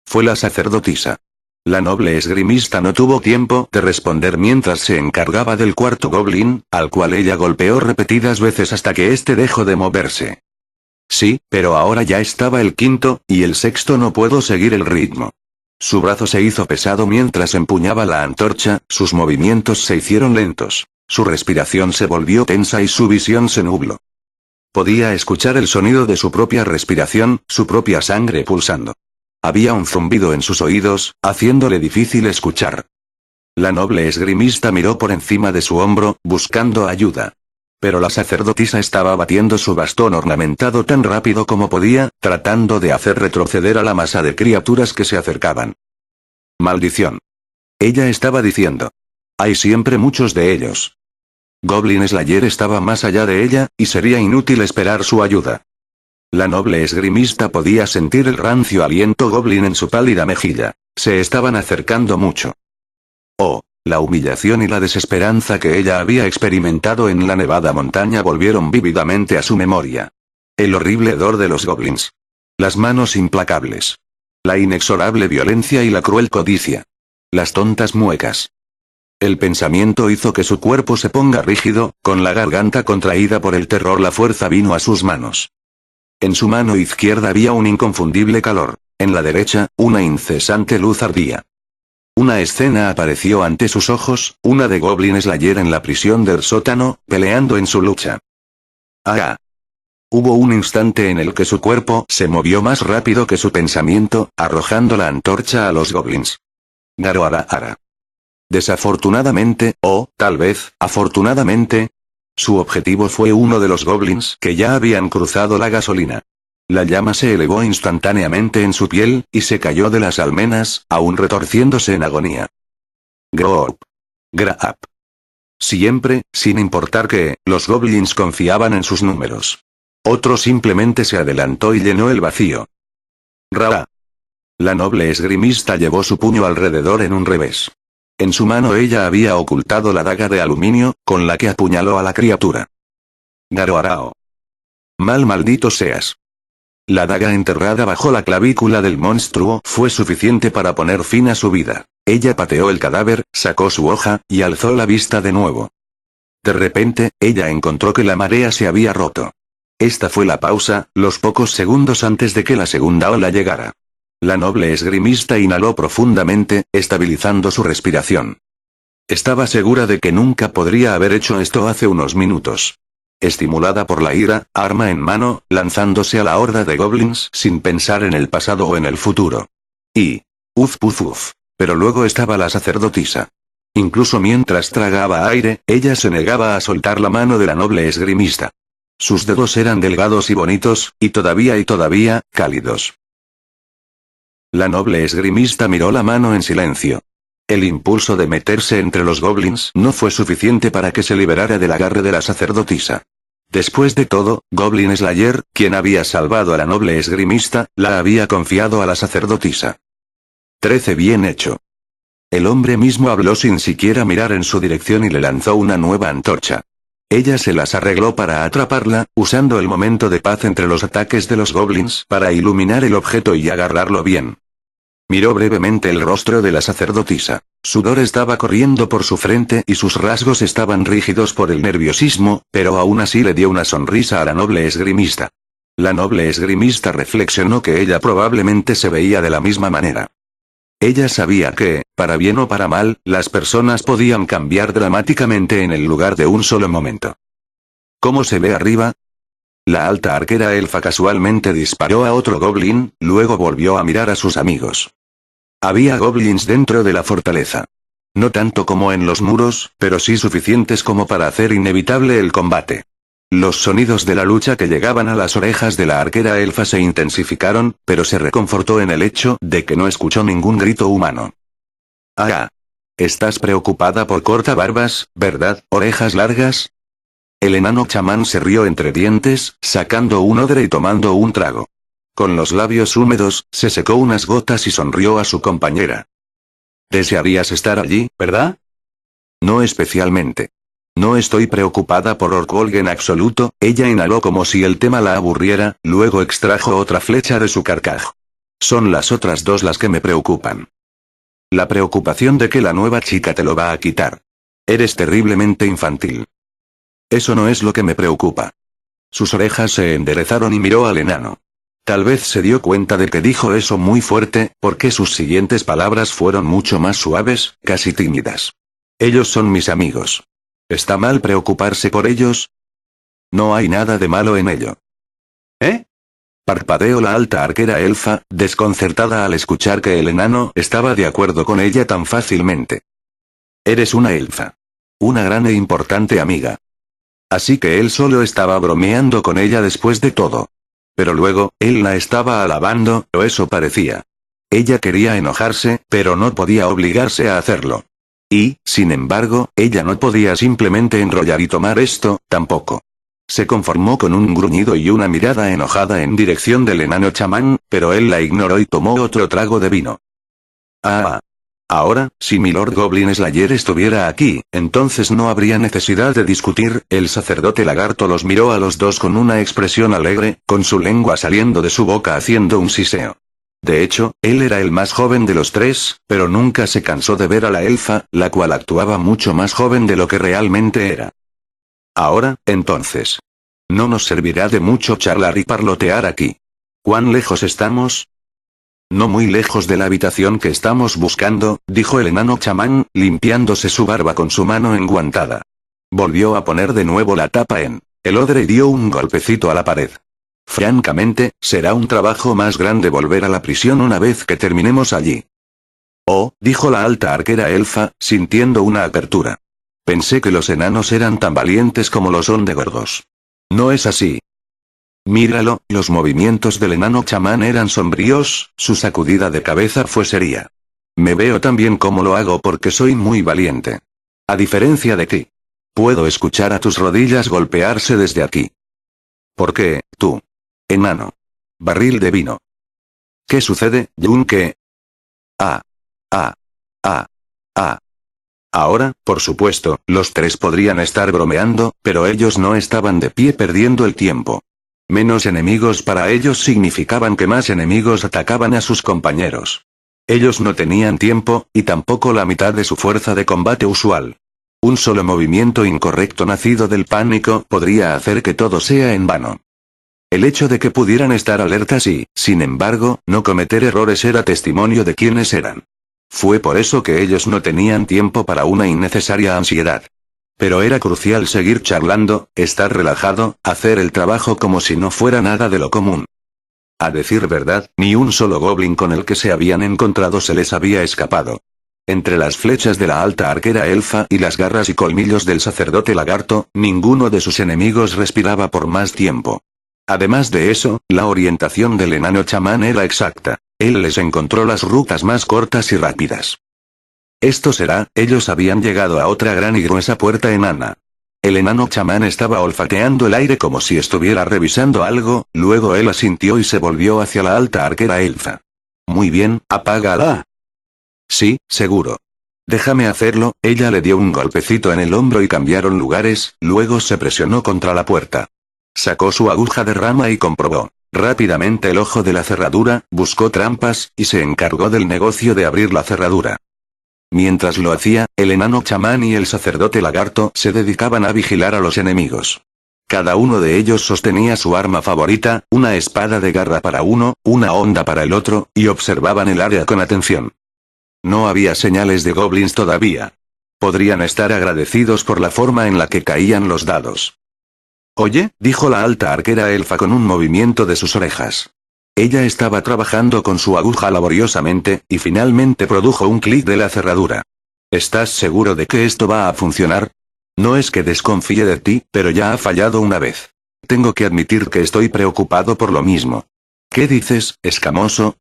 Fue la sacerdotisa. La noble esgrimista no tuvo tiempo de responder mientras se encargaba del cuarto goblin, al cual ella golpeó repetidas veces hasta que éste dejó de moverse. Sí, pero ahora ya estaba el quinto, y el sexto no pudo seguir el ritmo. Su brazo se hizo pesado mientras empuñaba la antorcha, sus movimientos se hicieron lentos, su respiración se volvió tensa y su visión se nubló. Podía escuchar el sonido de su propia respiración, su propia sangre pulsando. Había un zumbido en sus oídos, haciéndole difícil escuchar. La noble esgrimista miró por encima de su hombro, buscando ayuda. Pero la sacerdotisa estaba batiendo su bastón ornamentado tan rápido como podía, tratando de hacer retroceder a la masa de criaturas que se acercaban. «Maldición». Ella estaba diciendo. «Hay siempre muchos de ellos». Goblin Slayer estaba más allá de ella, y sería inútil esperar su ayuda. La noble esgrimista podía sentir el rancio aliento goblin en su pálida mejilla. Se estaban acercando mucho. Oh, la humillación y la desesperanza que ella había experimentado en la nevada montaña volvieron vívidamente a su memoria. El horrible hedor de los goblins. Las manos implacables. La inexorable violencia y la cruel codicia. Las tontas muecas. El pensamiento hizo que su cuerpo se ponga rígido, con la garganta contraída por el terror. La fuerza vino a sus manos. En su mano izquierda había un inconfundible calor. En la derecha, una incesante luz ardía. Una escena apareció ante sus ojos, una de Goblin Slayer en la prisión del sótano, peleando en su lucha. ¡Ah! Hubo un instante en el que su cuerpo se movió más rápido que su pensamiento, arrojando la antorcha a los goblins. Garoara. Desafortunadamente, o, tal vez, afortunadamente, su objetivo fue uno de los goblins que ya habían cruzado la gasolina. La llama se elevó instantáneamente en su piel, y se cayó de las almenas, aún retorciéndose en agonía. Groop. Graap. Siempre, sin importar que, los goblins confiaban en sus números. Otro simplemente se adelantó y llenó el vacío. Ra. La noble esgrimista llevó su puño alrededor en un revés. En su mano ella había ocultado la daga de aluminio, con la que apuñaló a la criatura. Garoarao. Maldito seas. La daga enterrada bajo la clavícula del monstruo fue suficiente para poner fin a su vida. Ella pateó el cadáver, sacó su hoja, y alzó la vista de nuevo. De repente, ella encontró que la marea se había roto. Esta fue la pausa, los pocos segundos antes de que la segunda ola llegara. La noble esgrimista inhaló profundamente, estabilizando su respiración. Estaba segura de que nunca podría haber hecho esto hace unos minutos. Estimulada por la ira, arma en mano, lanzándose a la horda de goblins sin pensar en el pasado o en el futuro. Y... uf. Pero luego estaba la sacerdotisa. Incluso mientras tragaba aire, ella se negaba a soltar la mano de la noble esgrimista. Sus dedos eran delgados y bonitos, y todavía, cálidos. La noble esgrimista miró la mano en silencio. El impulso de meterse entre los goblins no fue suficiente para que se liberara del agarre de la sacerdotisa. Después de todo, Goblin Slayer, quien había salvado a la noble esgrimista, la había confiado a la sacerdotisa. 13 bien hecho. El hombre mismo habló sin siquiera mirar en su dirección y le lanzó una nueva antorcha. Ella se las arregló para atraparla, usando el momento de paz entre los ataques de los goblins para iluminar el objeto y agarrarlo bien. Miró brevemente el rostro de la sacerdotisa. Sudor estaba corriendo por su frente y sus rasgos estaban rígidos por el nerviosismo, pero aún así le dio una sonrisa a la noble esgrimista. La noble esgrimista reflexionó que ella probablemente se veía de la misma manera. Ella sabía que, para bien o para mal, las personas podían cambiar dramáticamente en el lugar de un solo momento. ¿Cómo se ve arriba? La alta arquera elfa casualmente disparó a otro goblin, luego volvió a mirar a sus amigos. Había goblins dentro de la fortaleza. No tanto como en los muros, pero sí suficientes como para hacer inevitable el combate. Los sonidos de la lucha que llegaban a las orejas de la arquera elfa se intensificaron, pero se reconfortó en el hecho de que no escuchó ningún grito humano. Ah. Estás preocupada por cortabarbas, ¿verdad, orejas largas? El enano chamán se rió entre dientes, sacando un odre y tomando un trago. Con los labios húmedos, se secó unas gotas y sonrió a su compañera. ¿Desearías estar allí, verdad? No especialmente. No estoy preocupada por Orkvolk en absoluto. Ella inhaló como si el tema la aburriera, luego extrajo otra flecha de su carcaj. Son las otras dos las que me preocupan. La preocupación de que la nueva chica te lo va a quitar. Eres terriblemente infantil. Eso no es lo que me preocupa. Sus orejas se enderezaron y miró al enano. Tal vez se dio cuenta de que dijo eso muy fuerte, porque sus siguientes palabras fueron mucho más suaves, casi tímidas. Ellos son mis amigos. ¿Está mal preocuparse por ellos? No hay nada de malo en ello. ¿Eh? Parpadeó la alta arquera elfa, desconcertada al escuchar que el enano estaba de acuerdo con ella tan fácilmente. Eres una elfa. Una gran e importante amiga. Así que él solo estaba bromeando con ella después de todo. Pero luego, él la estaba alabando, o eso parecía. Ella quería enojarse, pero no podía obligarse a hacerlo. Y, sin embargo, ella no podía simplemente enrollar y tomar esto, tampoco. Se conformó con un gruñido y una mirada enojada en dirección del enano chamán, pero él la ignoró y tomó otro trago de vino. Ah. Ahora, si Milord Goblin Slayer estuviera aquí, entonces no habría necesidad de discutir. El sacerdote lagarto los miró a los dos con una expresión alegre, con su lengua saliendo de su boca haciendo un siseo. De hecho, él era el más joven de los tres, pero nunca se cansó de ver a la elfa, la cual actuaba mucho más joven de lo que realmente era. Ahora, entonces. No nos servirá de mucho charlar y parlotear aquí. ¿Cuán lejos estamos? No muy lejos de la habitación que estamos buscando, dijo el enano chamán, limpiándose su barba con su mano enguantada. Volvió a poner de nuevo la tapa en el odre y dio un golpecito a la pared. Francamente, será un trabajo más grande volver a la prisión una vez que terminemos allí. Oh, dijo la alta arquera elfa, sintiendo una apertura. Pensé que los enanos eran tan valientes como lo son de gordos. No es así. Míralo, los movimientos del enano chamán eran sombríos, su sacudida de cabeza fue seria. Me veo tan bien como lo hago porque soy muy valiente. A diferencia de ti. Puedo escuchar a tus rodillas golpearse desde aquí. ¿Por qué, tú? Enano. Barril de vino. ¿Qué sucede, Yunque? Ah. Ahora, por supuesto, los tres podrían estar bromeando, pero ellos no estaban de pie perdiendo el tiempo. Menos enemigos para ellos significaban que más enemigos atacaban a sus compañeros. Ellos no tenían tiempo, y tampoco la mitad de su fuerza de combate usual. Un solo movimiento incorrecto nacido del pánico podría hacer que todo sea en vano. El hecho de que pudieran estar alertas y, sin embargo, no cometer errores era testimonio de quiénes eran. Fue por eso que ellos no tenían tiempo para una innecesaria ansiedad. Pero era crucial seguir charlando, estar relajado, hacer el trabajo como si no fuera nada de lo común. A decir verdad, ni un solo goblin con el que se habían encontrado se les había escapado. Entre las flechas de la alta arquera elfa y las garras y colmillos del sacerdote lagarto, ninguno de sus enemigos respiraba por más tiempo. Además de eso, la orientación del enano chamán era exacta. Él les encontró las rutas más cortas y rápidas. Esto será, ellos habían llegado a otra gran y gruesa puerta enana. El enano chamán estaba olfateando el aire como si estuviera revisando algo, luego él asintió y se volvió hacia la alta arquera elfa. Muy bien, apágala. Sí, seguro. Déjame hacerlo. Ella le dio un golpecito en el hombro y cambiaron lugares, luego se presionó contra la puerta. Sacó su aguja de rama y comprobó rápidamente el ojo de la cerradura, buscó trampas, y se encargó del negocio de abrir la cerradura. Mientras lo hacía, el enano chamán y el sacerdote lagarto se dedicaban a vigilar a los enemigos. Cada uno de ellos sostenía su arma favorita, una espada de garra para uno, una honda para el otro, y observaban el área con atención. No había señales de goblins todavía. Podrían estar agradecidos por la forma en la que caían los dados. Oye, dijo la alta arquera elfa con un movimiento de sus orejas. Ella estaba trabajando con su aguja laboriosamente, y finalmente produjo un clic de la cerradura. ¿Estás seguro de que esto va a funcionar? No es que desconfíe de ti, pero ya ha fallado una vez. Tengo que admitir que estoy preocupado por lo mismo. ¿Qué dices, escamoso?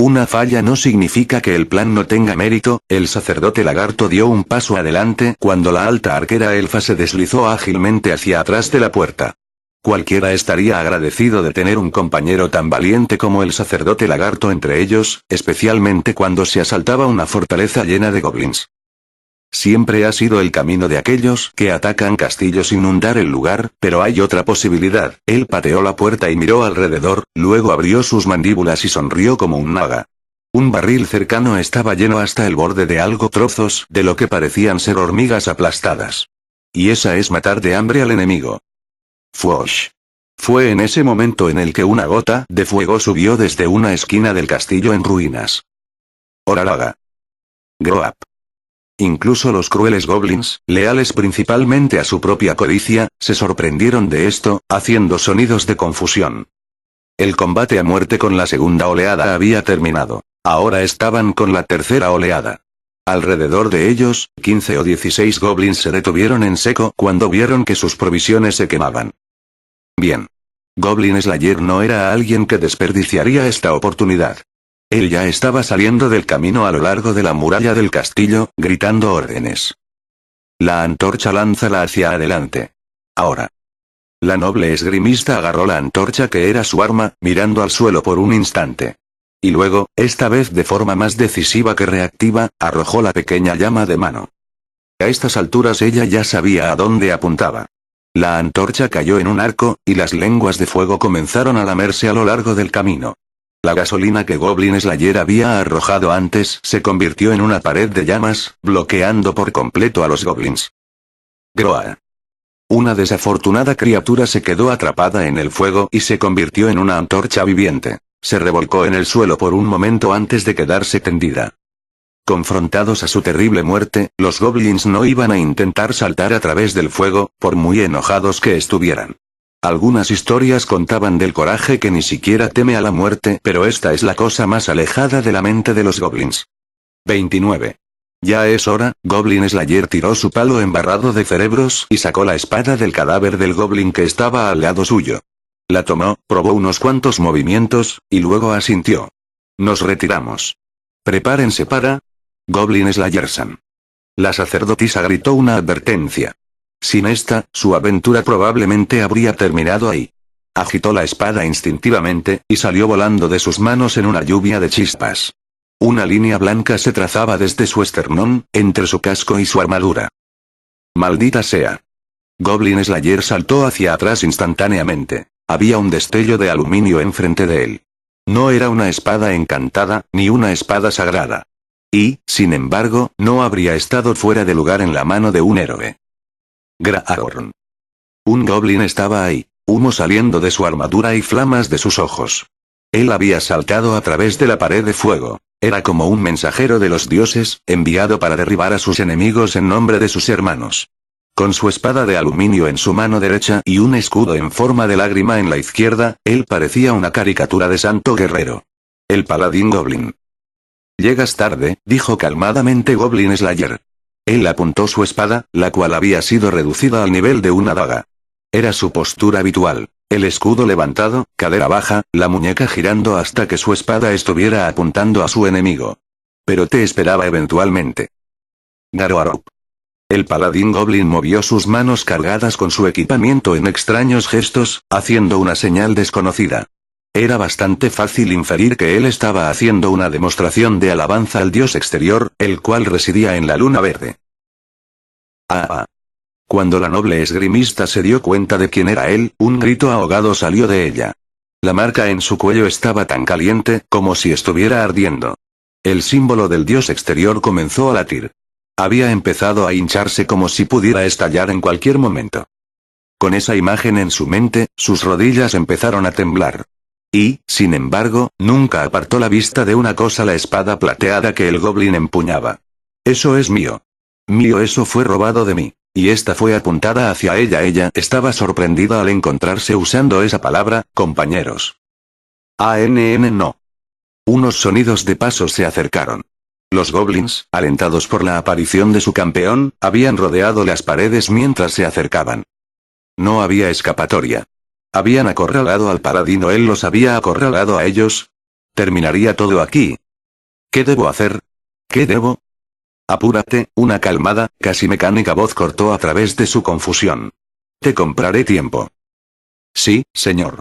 Una falla no significa que el plan no tenga mérito. El sacerdote lagarto dio un paso adelante cuando la alta arquera elfa se deslizó ágilmente hacia atrás de la puerta. Cualquiera estaría agradecido de tener un compañero tan valiente como el sacerdote lagarto entre ellos, especialmente cuando se asaltaba una fortaleza llena de goblins. Siempre ha sido el camino de aquellos que atacan castillos inundar el lugar, pero hay otra posibilidad. Él pateó la puerta y miró alrededor, luego abrió sus mandíbulas y sonrió como un naga. Un barril cercano estaba lleno hasta el borde de algo trozos de lo que parecían ser hormigas aplastadas. Y esa es matar de hambre al enemigo. Fuosh. Fue en ese momento en el que una gota de fuego subió desde una esquina del castillo en ruinas. Oralaga. Groap. Incluso los crueles goblins, leales principalmente a su propia codicia, se sorprendieron de esto, haciendo sonidos de confusión. El combate a muerte con la segunda oleada había terminado. Ahora estaban con la tercera oleada. Alrededor de ellos, 15 o 16 goblins se detuvieron en seco cuando vieron que sus provisiones se quemaban. Bien. Goblin Slayer no era alguien que desperdiciaría esta oportunidad. Él ya estaba saliendo del camino a lo largo de la muralla del castillo, gritando órdenes. La antorcha lánzala hacia adelante. Ahora. La noble esgrimista agarró la antorcha que era su arma, mirando al suelo por un instante. Y luego, esta vez de forma más decisiva que reactiva, arrojó la pequeña llama de mano. A estas alturas ella ya sabía a dónde apuntaba. La antorcha cayó en un arco, y las lenguas de fuego comenzaron a lamerse a lo largo del camino. La gasolina que Goblin Slayer había arrojado antes se convirtió en una pared de llamas, bloqueando por completo a los goblins. Groa. Una desafortunada criatura se quedó atrapada en el fuego y se convirtió en una antorcha viviente. Se revolcó en el suelo por un momento antes de quedarse tendida. Confrontados a su terrible muerte, los goblins no iban a intentar saltar a través del fuego, por muy enojados que estuvieran. Algunas historias contaban del coraje que ni siquiera teme a la muerte, pero esta es la cosa más alejada de la mente de los goblins. 29. Ya es hora. Goblin Slayer tiró su palo embarrado de cerebros y sacó la espada del cadáver del goblin que estaba al lado suyo. La tomó, probó unos cuantos movimientos, y luego asintió. Nos retiramos. Prepárense para... Goblin Slayersan. La sacerdotisa gritó una advertencia. Sin esta, su aventura probablemente habría terminado ahí. Agitó la espada instintivamente, y salió volando de sus manos en una lluvia de chispas. Una línea blanca se trazaba desde su esternón, entre su casco y su armadura. Maldita sea. Goblin Slayer saltó hacia atrás instantáneamente. Había un destello de aluminio enfrente de él. No era una espada encantada, ni una espada sagrada. Y, sin embargo, no habría estado fuera de lugar en la mano de un héroe. Grahorn. Un goblin estaba ahí, humo saliendo de su armadura y flamas de sus ojos. Él había saltado a través de la pared de fuego. Era como un mensajero de los dioses, enviado para derribar a sus enemigos en nombre de sus hermanos. Con su espada de aluminio en su mano derecha y un escudo en forma de lágrima en la izquierda, él parecía una caricatura de santo guerrero. El paladín goblin. Llegas tarde, dijo calmadamente Goblin Slayer. Él apuntó su espada, la cual había sido reducida al nivel de una daga. Era su postura habitual, el escudo levantado, cadera baja, la muñeca girando hasta que su espada estuviera apuntando a su enemigo. Pero te esperaba eventualmente. Garoarup. El paladín goblin movió sus manos cargadas con su equipamiento en extraños gestos, haciendo una señal desconocida. Era bastante fácil inferir que él estaba haciendo una demostración de alabanza al dios exterior, el cual residía en la luna verde. Cuando la noble esgrimista se dio cuenta de quién era él, un grito ahogado salió de ella. La marca en su cuello estaba tan caliente, como si estuviera ardiendo. El símbolo del dios exterior comenzó a latir. Había empezado a hincharse como si pudiera estallar en cualquier momento. Con esa imagen en su mente, sus rodillas empezaron a temblar. Y, sin embargo, nunca apartó la vista de una cosa: la espada plateada que el goblin empuñaba. Eso es mío. Mío, eso fue robado de mí. Y esta fue apuntada hacia ella. Ella estaba sorprendida al encontrarse usando esa palabra, compañeros. No. Unos sonidos de pasos se acercaron. Los goblins, alentados por la aparición de su campeón, habían rodeado las paredes mientras se acercaban. No había escapatoria. Habían acorralado al paladín, él los había acorralado a ellos. Terminaría todo aquí. ¿Qué debo hacer? ¿Qué debo? Apúrate, una calmada, casi mecánica voz cortó a través de su confusión. Te compraré tiempo. Sí, señor.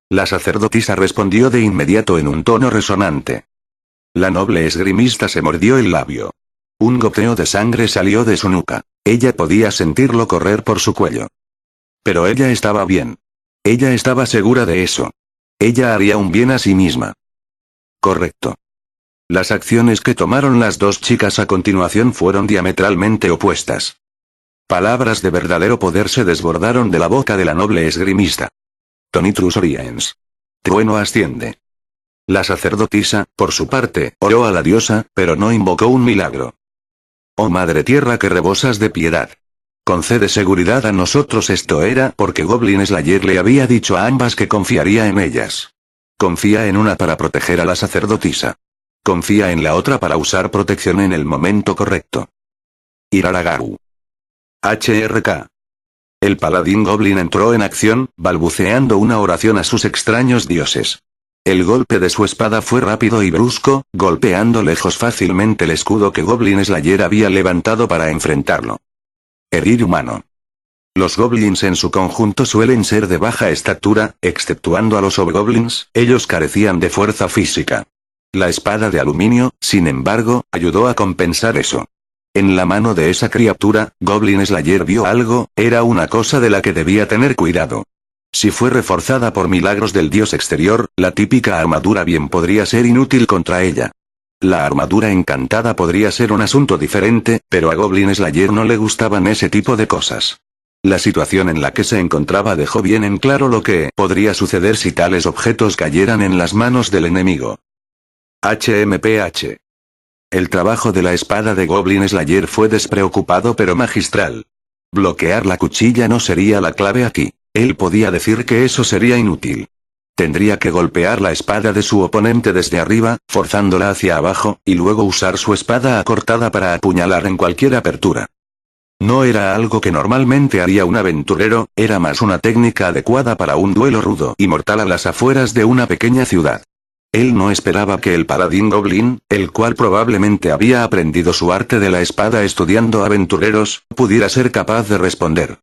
La sacerdotisa respondió de inmediato en un tono resonante. La noble esgrimista se mordió el labio. Un goteo de sangre salió de su nuca. Ella podía sentirlo correr por su cuello. Pero ella estaba bien. Ella estaba segura de eso. Ella haría un bien a sí misma. Correcto. Las acciones que tomaron las dos chicas a continuación fueron diametralmente opuestas. Palabras de verdadero poder se desbordaron de la boca de la noble esgrimista. Tonitrus Oriens. Trueno asciende. La sacerdotisa, por su parte, oró a la diosa, pero no invocó un milagro. Oh Madre Tierra que rebosas de piedad. Concede seguridad a nosotros. Esto era porque Goblin Slayer le había dicho a ambas que confiaría en ellas. Confía en una para proteger a la sacerdotisa. Confía en la otra para usar protección en el momento correcto. Iraragaru. HRK. El paladín Goblin entró en acción, balbuceando una oración a sus extraños dioses. El golpe de su espada fue rápido y brusco, golpeando lejos fácilmente el escudo que Goblin Slayer había levantado para enfrentarlo. Herir humano. Los goblins en su conjunto suelen ser de baja estatura, exceptuando a los hobgoblins, ellos carecían de fuerza física. La espada de aluminio, sin embargo, ayudó a compensar eso. En la mano de esa criatura, Goblin Slayer vio algo, era una cosa de la que debía tener cuidado. Si fue reforzada por milagros del dios exterior, la típica armadura bien podría ser inútil contra ella. La armadura encantada podría ser un asunto diferente, pero a Goblin Slayer no le gustaban ese tipo de cosas. La situación en la que se encontraba dejó bien en claro lo que podría suceder si tales objetos cayeran en las manos del enemigo. HMPH. El trabajo de la espada de Goblin Slayer fue despreocupado pero magistral. Bloquear la cuchilla no sería la clave aquí. Él podía decir que eso sería inútil. Tendría que golpear la espada de su oponente desde arriba, forzándola hacia abajo, y luego usar su espada acortada para apuñalar en cualquier apertura. No era algo que normalmente haría un aventurero, era más una técnica adecuada para un duelo rudo y mortal a las afueras de una pequeña ciudad. Él no esperaba que el paladín Goblin, el cual probablemente había aprendido su arte de la espada estudiando aventureros, pudiera ser capaz de responder.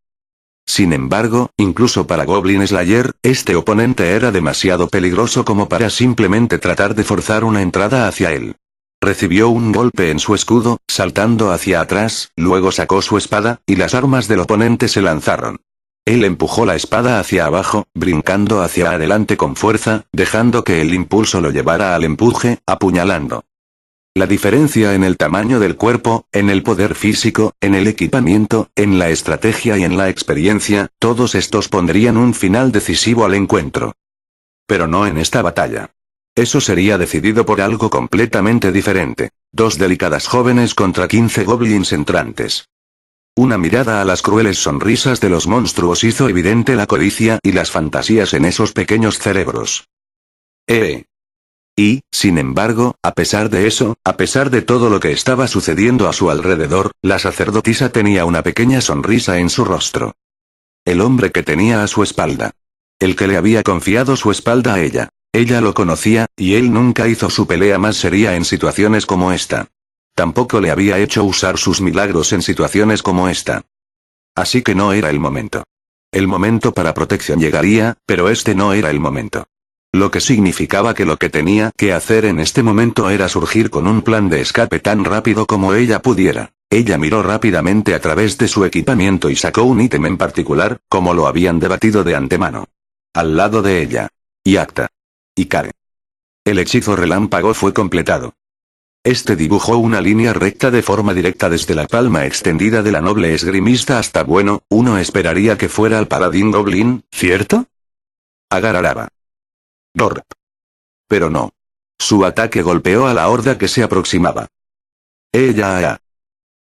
Sin embargo, incluso para Goblin Slayer, este oponente era demasiado peligroso como para simplemente tratar de forzar una entrada hacia él. Recibió un golpe en su escudo, saltando hacia atrás, luego sacó su espada, y las armas del oponente se lanzaron. Él empujó la espada hacia abajo, brincando hacia adelante con fuerza, dejando que el impulso lo llevara al empuje, apuñalando. La diferencia en el tamaño del cuerpo, en el poder físico, en el equipamiento, en la estrategia y en la experiencia, todos estos pondrían un final decisivo al encuentro. Pero no en esta batalla. Eso sería decidido por algo completamente diferente. Dos delicadas jóvenes contra 15 goblins entrantes. Una mirada a las crueles sonrisas de los monstruos hizo evidente la codicia y las fantasías en esos pequeños cerebros. Y, sin embargo, a pesar de eso, a pesar de todo lo que estaba sucediendo a su alrededor, la sacerdotisa tenía una pequeña sonrisa en su rostro. El hombre que tenía a su espalda. El que le había confiado su espalda a ella. Ella lo conocía, y él nunca hizo su pelea más seria en situaciones como esta. Tampoco le había hecho usar sus milagros en situaciones como esta. Así que no era el momento. El momento para protección llegaría, pero este no era el momento. Lo que significaba que lo que tenía que hacer en este momento era surgir con un plan de escape tan rápido como ella pudiera. Ella miró rápidamente a través de su equipamiento y sacó un ítem en particular, como lo habían debatido de antemano. Al lado de ella. Yakta. Ikare. El hechizo relámpago fue completado. Este dibujó una línea recta de forma directa desde la palma extendida de la noble esgrimista hasta bueno, uno esperaría que fuera el paladín goblin, ¿cierto? Agararaba. Dorp. Pero no. Su ataque golpeó a la horda que se aproximaba. Ella.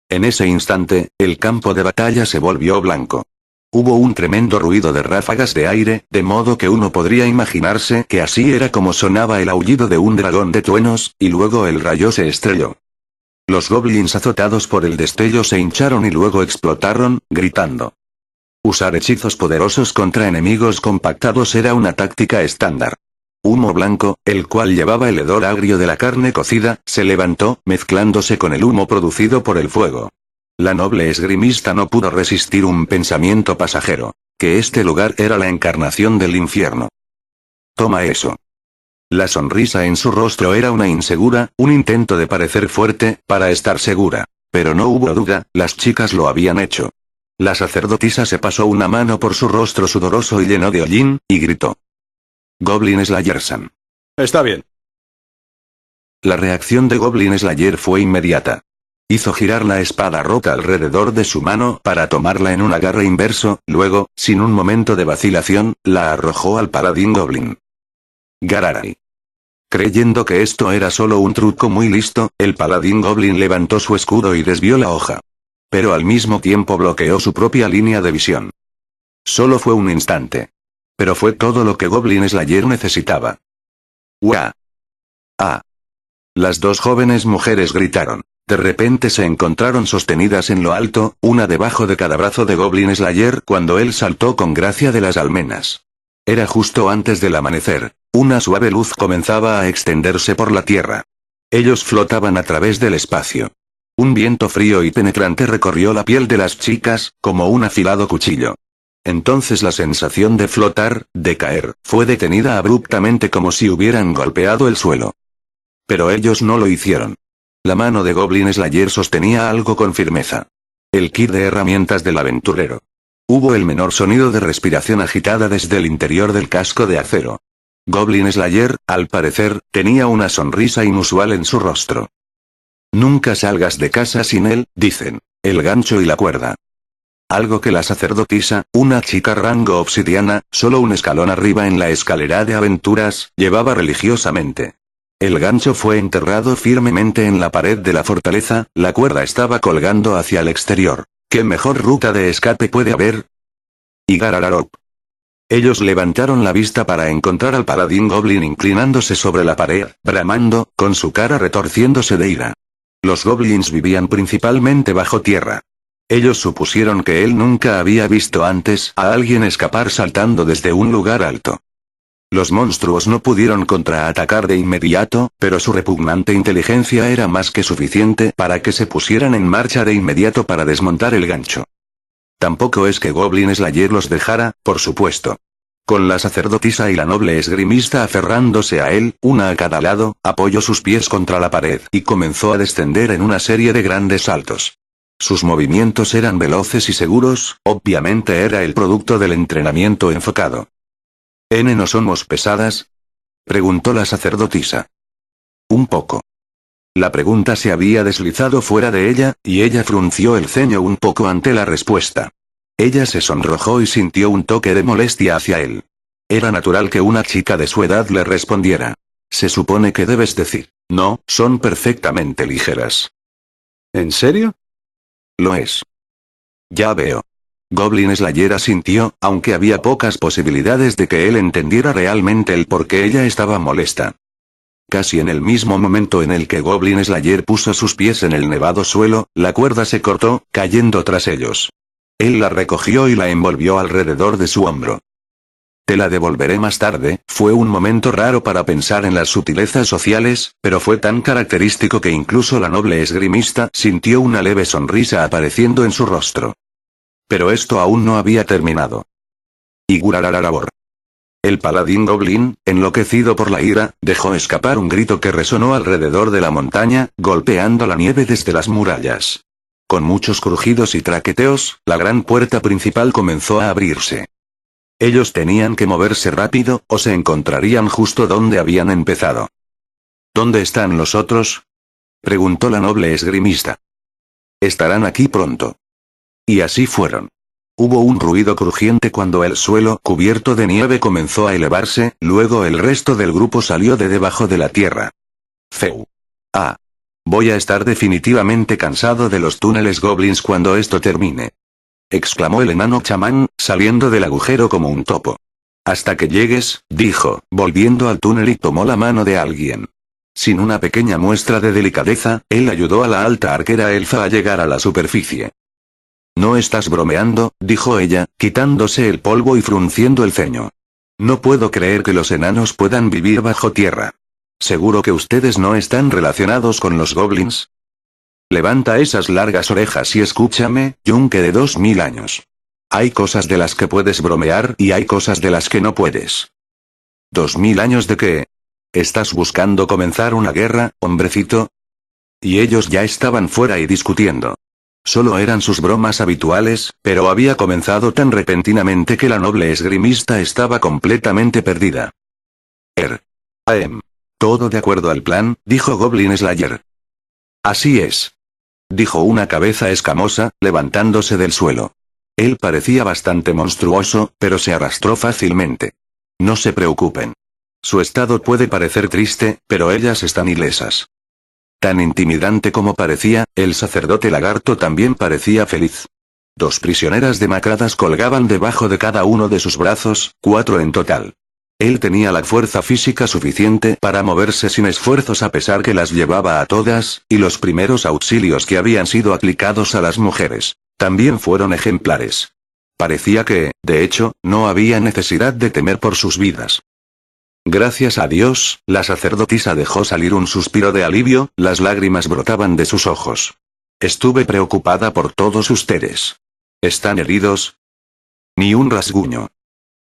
En ese instante, el campo de batalla se volvió blanco. Hubo un tremendo ruido de ráfagas de aire, de modo que uno podría imaginarse que así era como sonaba el aullido de un dragón de truenos, y luego el rayo se estrelló. Los goblins azotados por el destello se hincharon y luego explotaron, gritando. Usar hechizos poderosos contra enemigos compactados era una táctica estándar. Humo blanco, el cual llevaba el hedor agrio de la carne cocida, se levantó, mezclándose con el humo producido por el fuego. La noble esgrimista no pudo resistir un pensamiento pasajero, que este lugar era la encarnación del infierno. Toma eso. La sonrisa en su rostro era una insegura, un intento de parecer fuerte, para estar segura. Pero no hubo duda, las chicas lo habían hecho. La sacerdotisa se pasó una mano por su rostro sudoroso y lleno de hollín, y gritó. Goblin Slayersan. Está bien. La reacción de Goblin Slayer fue inmediata. Hizo girar la espada rota alrededor de su mano para tomarla en un agarre inverso, luego, sin un momento de vacilación, la arrojó al paladín goblin. Gararai. Creyendo que esto era solo un truco muy listo, el paladín goblin levantó su escudo y desvió la hoja. Pero al mismo tiempo bloqueó su propia línea de visión. Solo fue un instante. Pero fue todo lo que Goblin Slayer necesitaba. ¡Uah! ¡Ah! Las dos jóvenes mujeres gritaron. De repente se encontraron sostenidas en lo alto, una debajo de cada brazo de Goblin Slayer cuando él saltó con gracia de las almenas. Era justo antes del amanecer, una suave luz comenzaba a extenderse por la tierra. Ellos flotaban a través del espacio. Un viento frío y penetrante recorrió la piel de las chicas, como un afilado cuchillo. Entonces la sensación de flotar, de caer, fue detenida abruptamente como si hubieran golpeado el suelo. Pero ellos no lo hicieron. La mano de Goblin Slayer sostenía algo con firmeza. El kit de herramientas del aventurero. Hubo el menor sonido de respiración agitada desde el interior del casco de acero. Goblin Slayer, al parecer, tenía una sonrisa inusual en su rostro. Nunca salgas de casa sin él, dicen, el gancho y la cuerda. Algo que la sacerdotisa, una chica rango obsidiana, solo un escalón arriba en la escalera de aventuras, llevaba religiosamente. El gancho fue enterrado firmemente en la pared de la fortaleza, la cuerda estaba colgando hacia el exterior. ¿Qué mejor ruta de escape puede haber? Y Garararop. Ellos levantaron la vista para encontrar al paladín goblin inclinándose sobre la pared, bramando, con su cara retorciéndose de ira. Los goblins vivían principalmente bajo tierra. Ellos supusieron que él nunca había visto antes a alguien escapar saltando desde un lugar alto. Los monstruos no pudieron contraatacar de inmediato, pero su repugnante inteligencia era más que suficiente para que se pusieran en marcha de inmediato para desmontar el gancho. Tampoco es que Goblin Slayer los dejara, por supuesto. Con la sacerdotisa y la noble esgrimista aferrándose a él, una a cada lado, apoyó sus pies contra la pared y comenzó a descender en una serie de grandes saltos. Sus movimientos eran veloces y seguros, obviamente era el producto del entrenamiento enfocado. ¿No somos pesadas? Preguntó la sacerdotisa. Un poco. La pregunta se había deslizado fuera de ella, y ella frunció el ceño un poco ante la respuesta. Ella se sonrojó y sintió un toque de molestia hacia él. Era natural que una chica de su edad le respondiera. Se supone que debes decir, no, son perfectamente ligeras. ¿En serio? Lo es. Ya veo. Goblin Slayer asintió, aunque había pocas posibilidades de que él entendiera realmente el por qué ella estaba molesta. Casi en el mismo momento en el que Goblin Slayer puso sus pies en el nevado suelo, la cuerda se cortó, cayendo tras ellos. Él la recogió y la envolvió alrededor de su hombro. Te la devolveré más tarde. Fue un momento raro para pensar en las sutilezas sociales, pero fue tan característico que incluso la noble esgrimista sintió una leve sonrisa apareciendo en su rostro. Pero esto aún no había terminado. Y Gurarararabor. El paladín goblin, enloquecido por la ira, dejó escapar un grito que resonó alrededor de la montaña, golpeando la nieve desde las murallas. Con muchos crujidos y traqueteos, la gran puerta principal comenzó a abrirse. Ellos tenían que moverse rápido, o se encontrarían justo donde habían empezado. ¿Dónde están los otros?, preguntó la noble esgrimista. Estarán aquí pronto. Y así fueron. Hubo un ruido crujiente cuando el suelo cubierto de nieve comenzó a elevarse, luego el resto del grupo salió de debajo de la tierra. Feu. Ah. Voy a estar definitivamente cansado de los túneles goblins cuando esto termine, exclamó el enano chamán, saliendo del agujero como un topo. Hasta que llegues, dijo, volviendo al túnel y tomó la mano de alguien. Sin una pequeña muestra de delicadeza, él ayudó a la alta arquera elfa a llegar a la superficie. No estás bromeando, dijo ella, quitándose el polvo y frunciendo el ceño. No puedo creer que los enanos puedan vivir bajo tierra. ¿Seguro que ustedes no están relacionados con los goblins? Levanta esas largas orejas y escúchame, yunque de 2000 años. Hay cosas de las que puedes bromear y hay cosas de las que no puedes. ¿2000 años de qué? ¿Estás buscando comenzar una guerra, hombrecito? Y ellos ya estaban fuera y discutiendo. Solo eran sus bromas habituales, pero había comenzado tan repentinamente que la noble esgrimista estaba completamente perdida. Todo de acuerdo al plan, dijo Goblin Slayer. Así es, dijo una cabeza escamosa, levantándose del suelo. Él parecía bastante monstruoso, pero se arrastró fácilmente. No se preocupen. Su estado puede parecer triste, pero ellas están ilesas. Tan intimidante como parecía, el sacerdote lagarto también parecía feliz. 2 prisioneras demacradas colgaban debajo de cada uno de sus brazos, 4 en total. Él tenía la fuerza física suficiente para moverse sin esfuerzos a pesar que las llevaba a todas, y los primeros auxilios que habían sido aplicados a las mujeres también fueron ejemplares. Parecía que, de hecho, no había necesidad de temer por sus vidas. Gracias a Dios, la sacerdotisa dejó salir un suspiro de alivio, las lágrimas brotaban de sus ojos. Estuve preocupada por todos ustedes. ¿Están heridos? Ni un rasguño,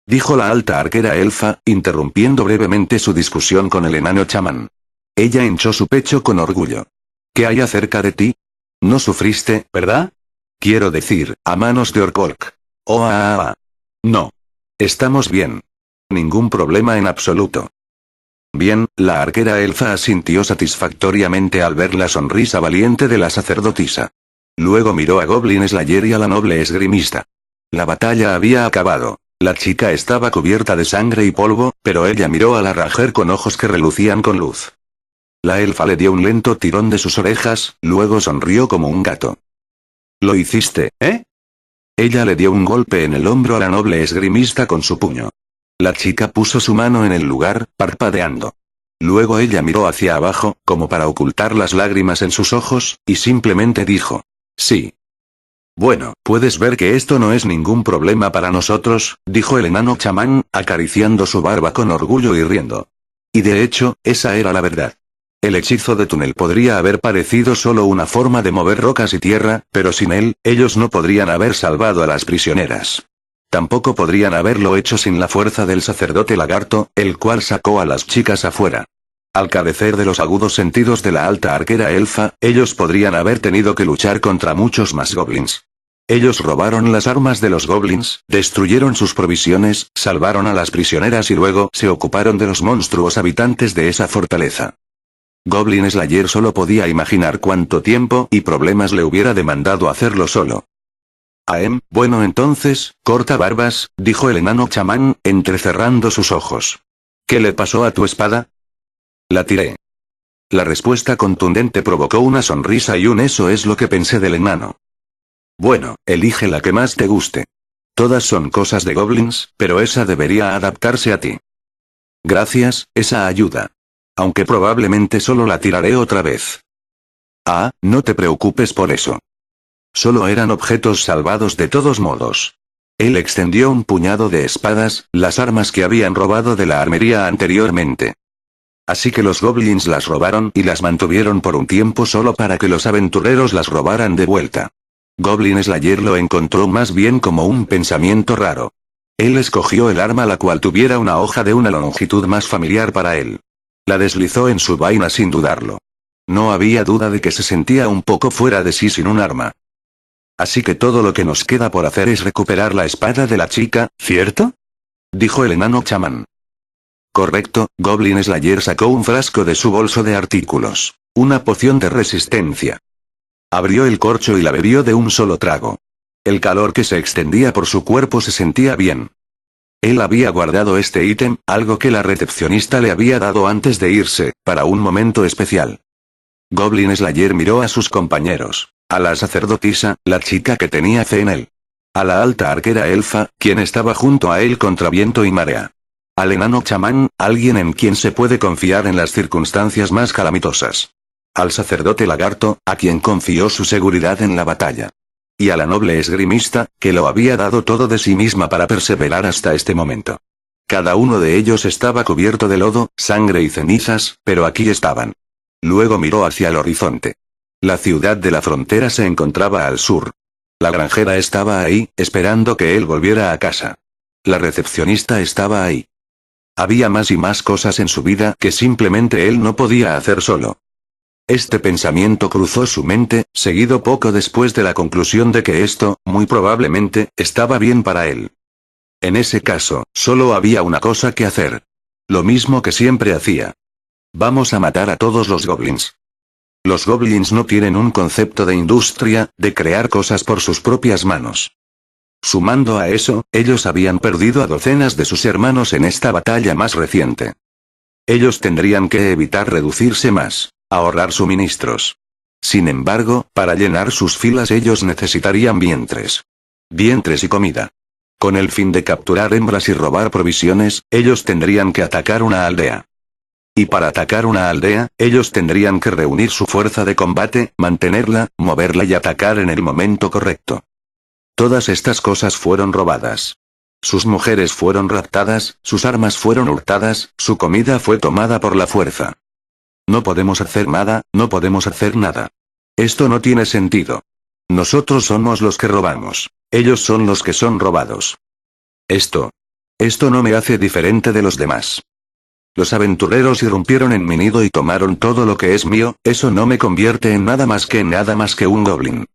dijo la alta arquera elfa, interrumpiendo brevemente su discusión con el enano chamán. Ella hinchó su pecho con orgullo. ¿Qué hay acerca de ti? No sufriste, ¿verdad? Quiero decir, a manos de Orkolk. No. Estamos bien. Ningún problema en absoluto. Bien, la arquera elfa asintió satisfactoriamente al ver la sonrisa valiente de la sacerdotisa. Luego miró a Goblin Slayer y a la noble esgrimista. La batalla había acabado. La chica estaba cubierta de sangre y polvo, pero ella miró a la Ranger con ojos que relucían con luz. La elfa le dio un lento tirón de sus orejas, luego sonrió como un gato. ¿Lo hiciste, eh? Ella le dio un golpe en el hombro a la noble esgrimista con su puño. La chica puso su mano en el lugar, parpadeando. Luego ella miró hacia abajo, como para ocultar las lágrimas en sus ojos, y simplemente dijo: sí. Bueno, puedes ver que esto no es ningún problema para nosotros, dijo el enano chamán, acariciando su barba con orgullo y riendo. Y de hecho, esa era la verdad. El hechizo de túnel podría haber parecido solo una forma de mover rocas y tierra, pero sin él, ellos no podrían haber salvado a las prisioneras. Tampoco podrían haberlo hecho sin la fuerza del sacerdote lagarto, el cual sacó a las chicas afuera. Al carecer de los agudos sentidos de la alta arquera elfa, ellos podrían haber tenido que luchar contra muchos más goblins. Ellos robaron las armas de los goblins, destruyeron sus provisiones, salvaron a las prisioneras y luego se ocuparon de los monstruos habitantes de esa fortaleza. Goblin Slayer solo podía imaginar cuánto tiempo y problemas le hubiera demandado hacerlo solo. Bueno entonces, corta barbas, dijo el enano chamán, entrecerrando sus ojos. ¿Qué le pasó a tu espada? La tiré. La respuesta contundente provocó una sonrisa y un eso es lo que pensé del enano. Bueno, elige la que más te guste. Todas son cosas de goblins, pero esa debería adaptarse a ti. Gracias, esa ayuda. Aunque probablemente solo la tiraré otra vez. No te preocupes por eso. Solo eran objetos salvados de todos modos. Él extendió un puñado de espadas, las armas que habían robado de la armería anteriormente. Así que los goblins las robaron y las mantuvieron por un tiempo solo para que los aventureros las robaran de vuelta. Goblin Slayer lo encontró más bien como un pensamiento raro. Él escogió el arma la cual tuviera una hoja de una longitud más familiar para él. La deslizó en su vaina sin dudarlo. No había duda de que se sentía un poco fuera de sí sin un arma. Así que todo lo que nos queda por hacer es recuperar la espada de la chica, ¿cierto? Dijo el enano chamán. Correcto, Goblin Slayer sacó un frasco de su bolso de artículos. Una poción de resistencia. Abrió el corcho y la bebió de un solo trago. El calor que se extendía por su cuerpo se sentía bien. Él había guardado este ítem, algo que la recepcionista le había dado antes de irse, para un momento especial. Goblin Slayer miró a sus compañeros, a la sacerdotisa, la chica que tenía fe en él. A la alta arquera elfa, quien estaba junto a él contra viento y marea. Al enano chamán, alguien en quien se puede confiar en las circunstancias más calamitosas. Al sacerdote lagarto, a quien confió su seguridad en la batalla. Y a la noble esgrimista, que lo había dado todo de sí misma para perseverar hasta este momento. Cada uno de ellos estaba cubierto de lodo, sangre y cenizas, pero aquí estaban. Luego miró hacia el horizonte. La ciudad de la frontera se encontraba al sur. La granjera estaba ahí, esperando que él volviera a casa. La recepcionista estaba ahí. Había más y más cosas en su vida que simplemente él no podía hacer solo. Este pensamiento cruzó su mente, seguido poco después de la conclusión de que esto, muy probablemente, estaba bien para él. En ese caso, solo había una cosa que hacer. Lo mismo que siempre hacía. Vamos a matar a todos los goblins. Los goblins no tienen un concepto de industria, de crear cosas por sus propias manos. Sumando a eso, ellos habían perdido a docenas de sus hermanos en esta batalla más reciente. Ellos tendrían que evitar reducirse más. Ahorrar suministros. Sin embargo, para llenar sus filas ellos necesitarían vientres. Vientres y comida. Con el fin de capturar hembras y robar provisiones, ellos tendrían que atacar una aldea. Y para atacar una aldea, ellos tendrían que reunir su fuerza de combate, mantenerla, moverla y atacar en el momento correcto. Todas estas cosas fueron robadas. Sus mujeres fueron raptadas, sus armas fueron hurtadas, su comida fue tomada por la fuerza. No podemos hacer nada, no podemos hacer nada. Esto no tiene sentido. Nosotros somos los que robamos. Ellos son los que son robados. Esto no me hace diferente de los demás. Los aventureros irrumpieron en mi nido y tomaron todo lo que es mío, eso no me convierte en nada más que un goblin.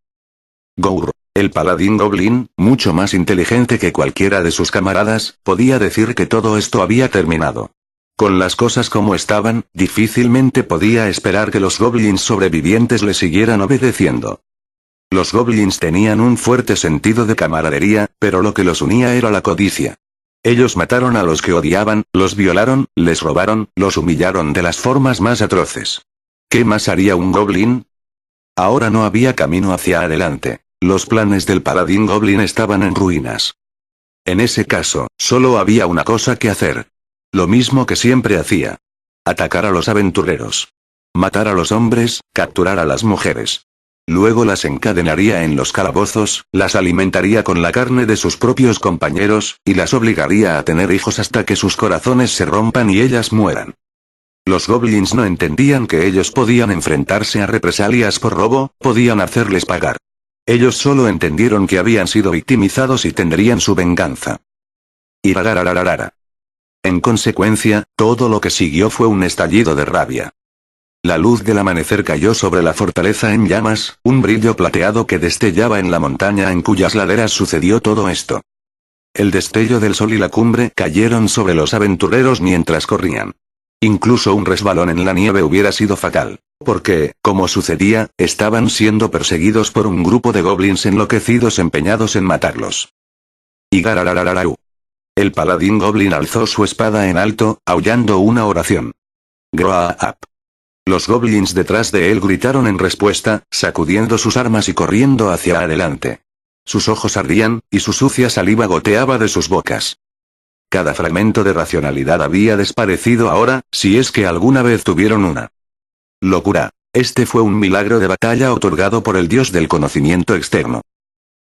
Gour, el paladín goblin, mucho más inteligente que cualquiera de sus camaradas, podía decir que todo esto había terminado. Con las cosas como estaban, difícilmente podía esperar que los goblins sobrevivientes le siguieran obedeciendo. Los goblins tenían un fuerte sentido de camaradería, pero lo que los unía era la codicia. Ellos mataron a los que odiaban, los violaron, les robaron, los humillaron de las formas más atroces. ¿Qué más haría un goblin? Ahora no había camino hacia adelante. Los planes del paladín goblin estaban en ruinas. En ese caso, solo había una cosa que hacer. Lo mismo que siempre hacía. Atacar a los aventureros. Matar a los hombres, capturar a las mujeres. Luego las encadenaría en los calabozos, las alimentaría con la carne de sus propios compañeros, y las obligaría a tener hijos hasta que sus corazones se rompan y ellas mueran. Los goblins no entendían que ellos podían enfrentarse a represalias por robo, podían hacerles pagar. Ellos solo entendieron que habían sido victimizados y tendrían su venganza. Irararararara. En consecuencia, todo lo que siguió fue un estallido de rabia. La luz del amanecer cayó sobre la fortaleza en llamas, un brillo plateado que destellaba en la montaña en cuyas laderas sucedió todo esto. El destello del sol y la cumbre cayeron sobre los aventureros mientras corrían. Incluso un resbalón en la nieve hubiera sido fatal, porque, como sucedía, estaban siendo perseguidos por un grupo de goblins enloquecidos empeñados en matarlos. Igarararararau. El paladín goblin alzó su espada en alto, aullando una oración. Groaap. Los goblins detrás de él gritaron en respuesta, sacudiendo sus armas y corriendo hacia adelante. Sus ojos ardían, y su sucia saliva goteaba de sus bocas. Cada fragmento de racionalidad había desaparecido ahora, si es que alguna vez tuvieron una. Locura. Este fue un milagro de batalla otorgado por el dios del conocimiento externo.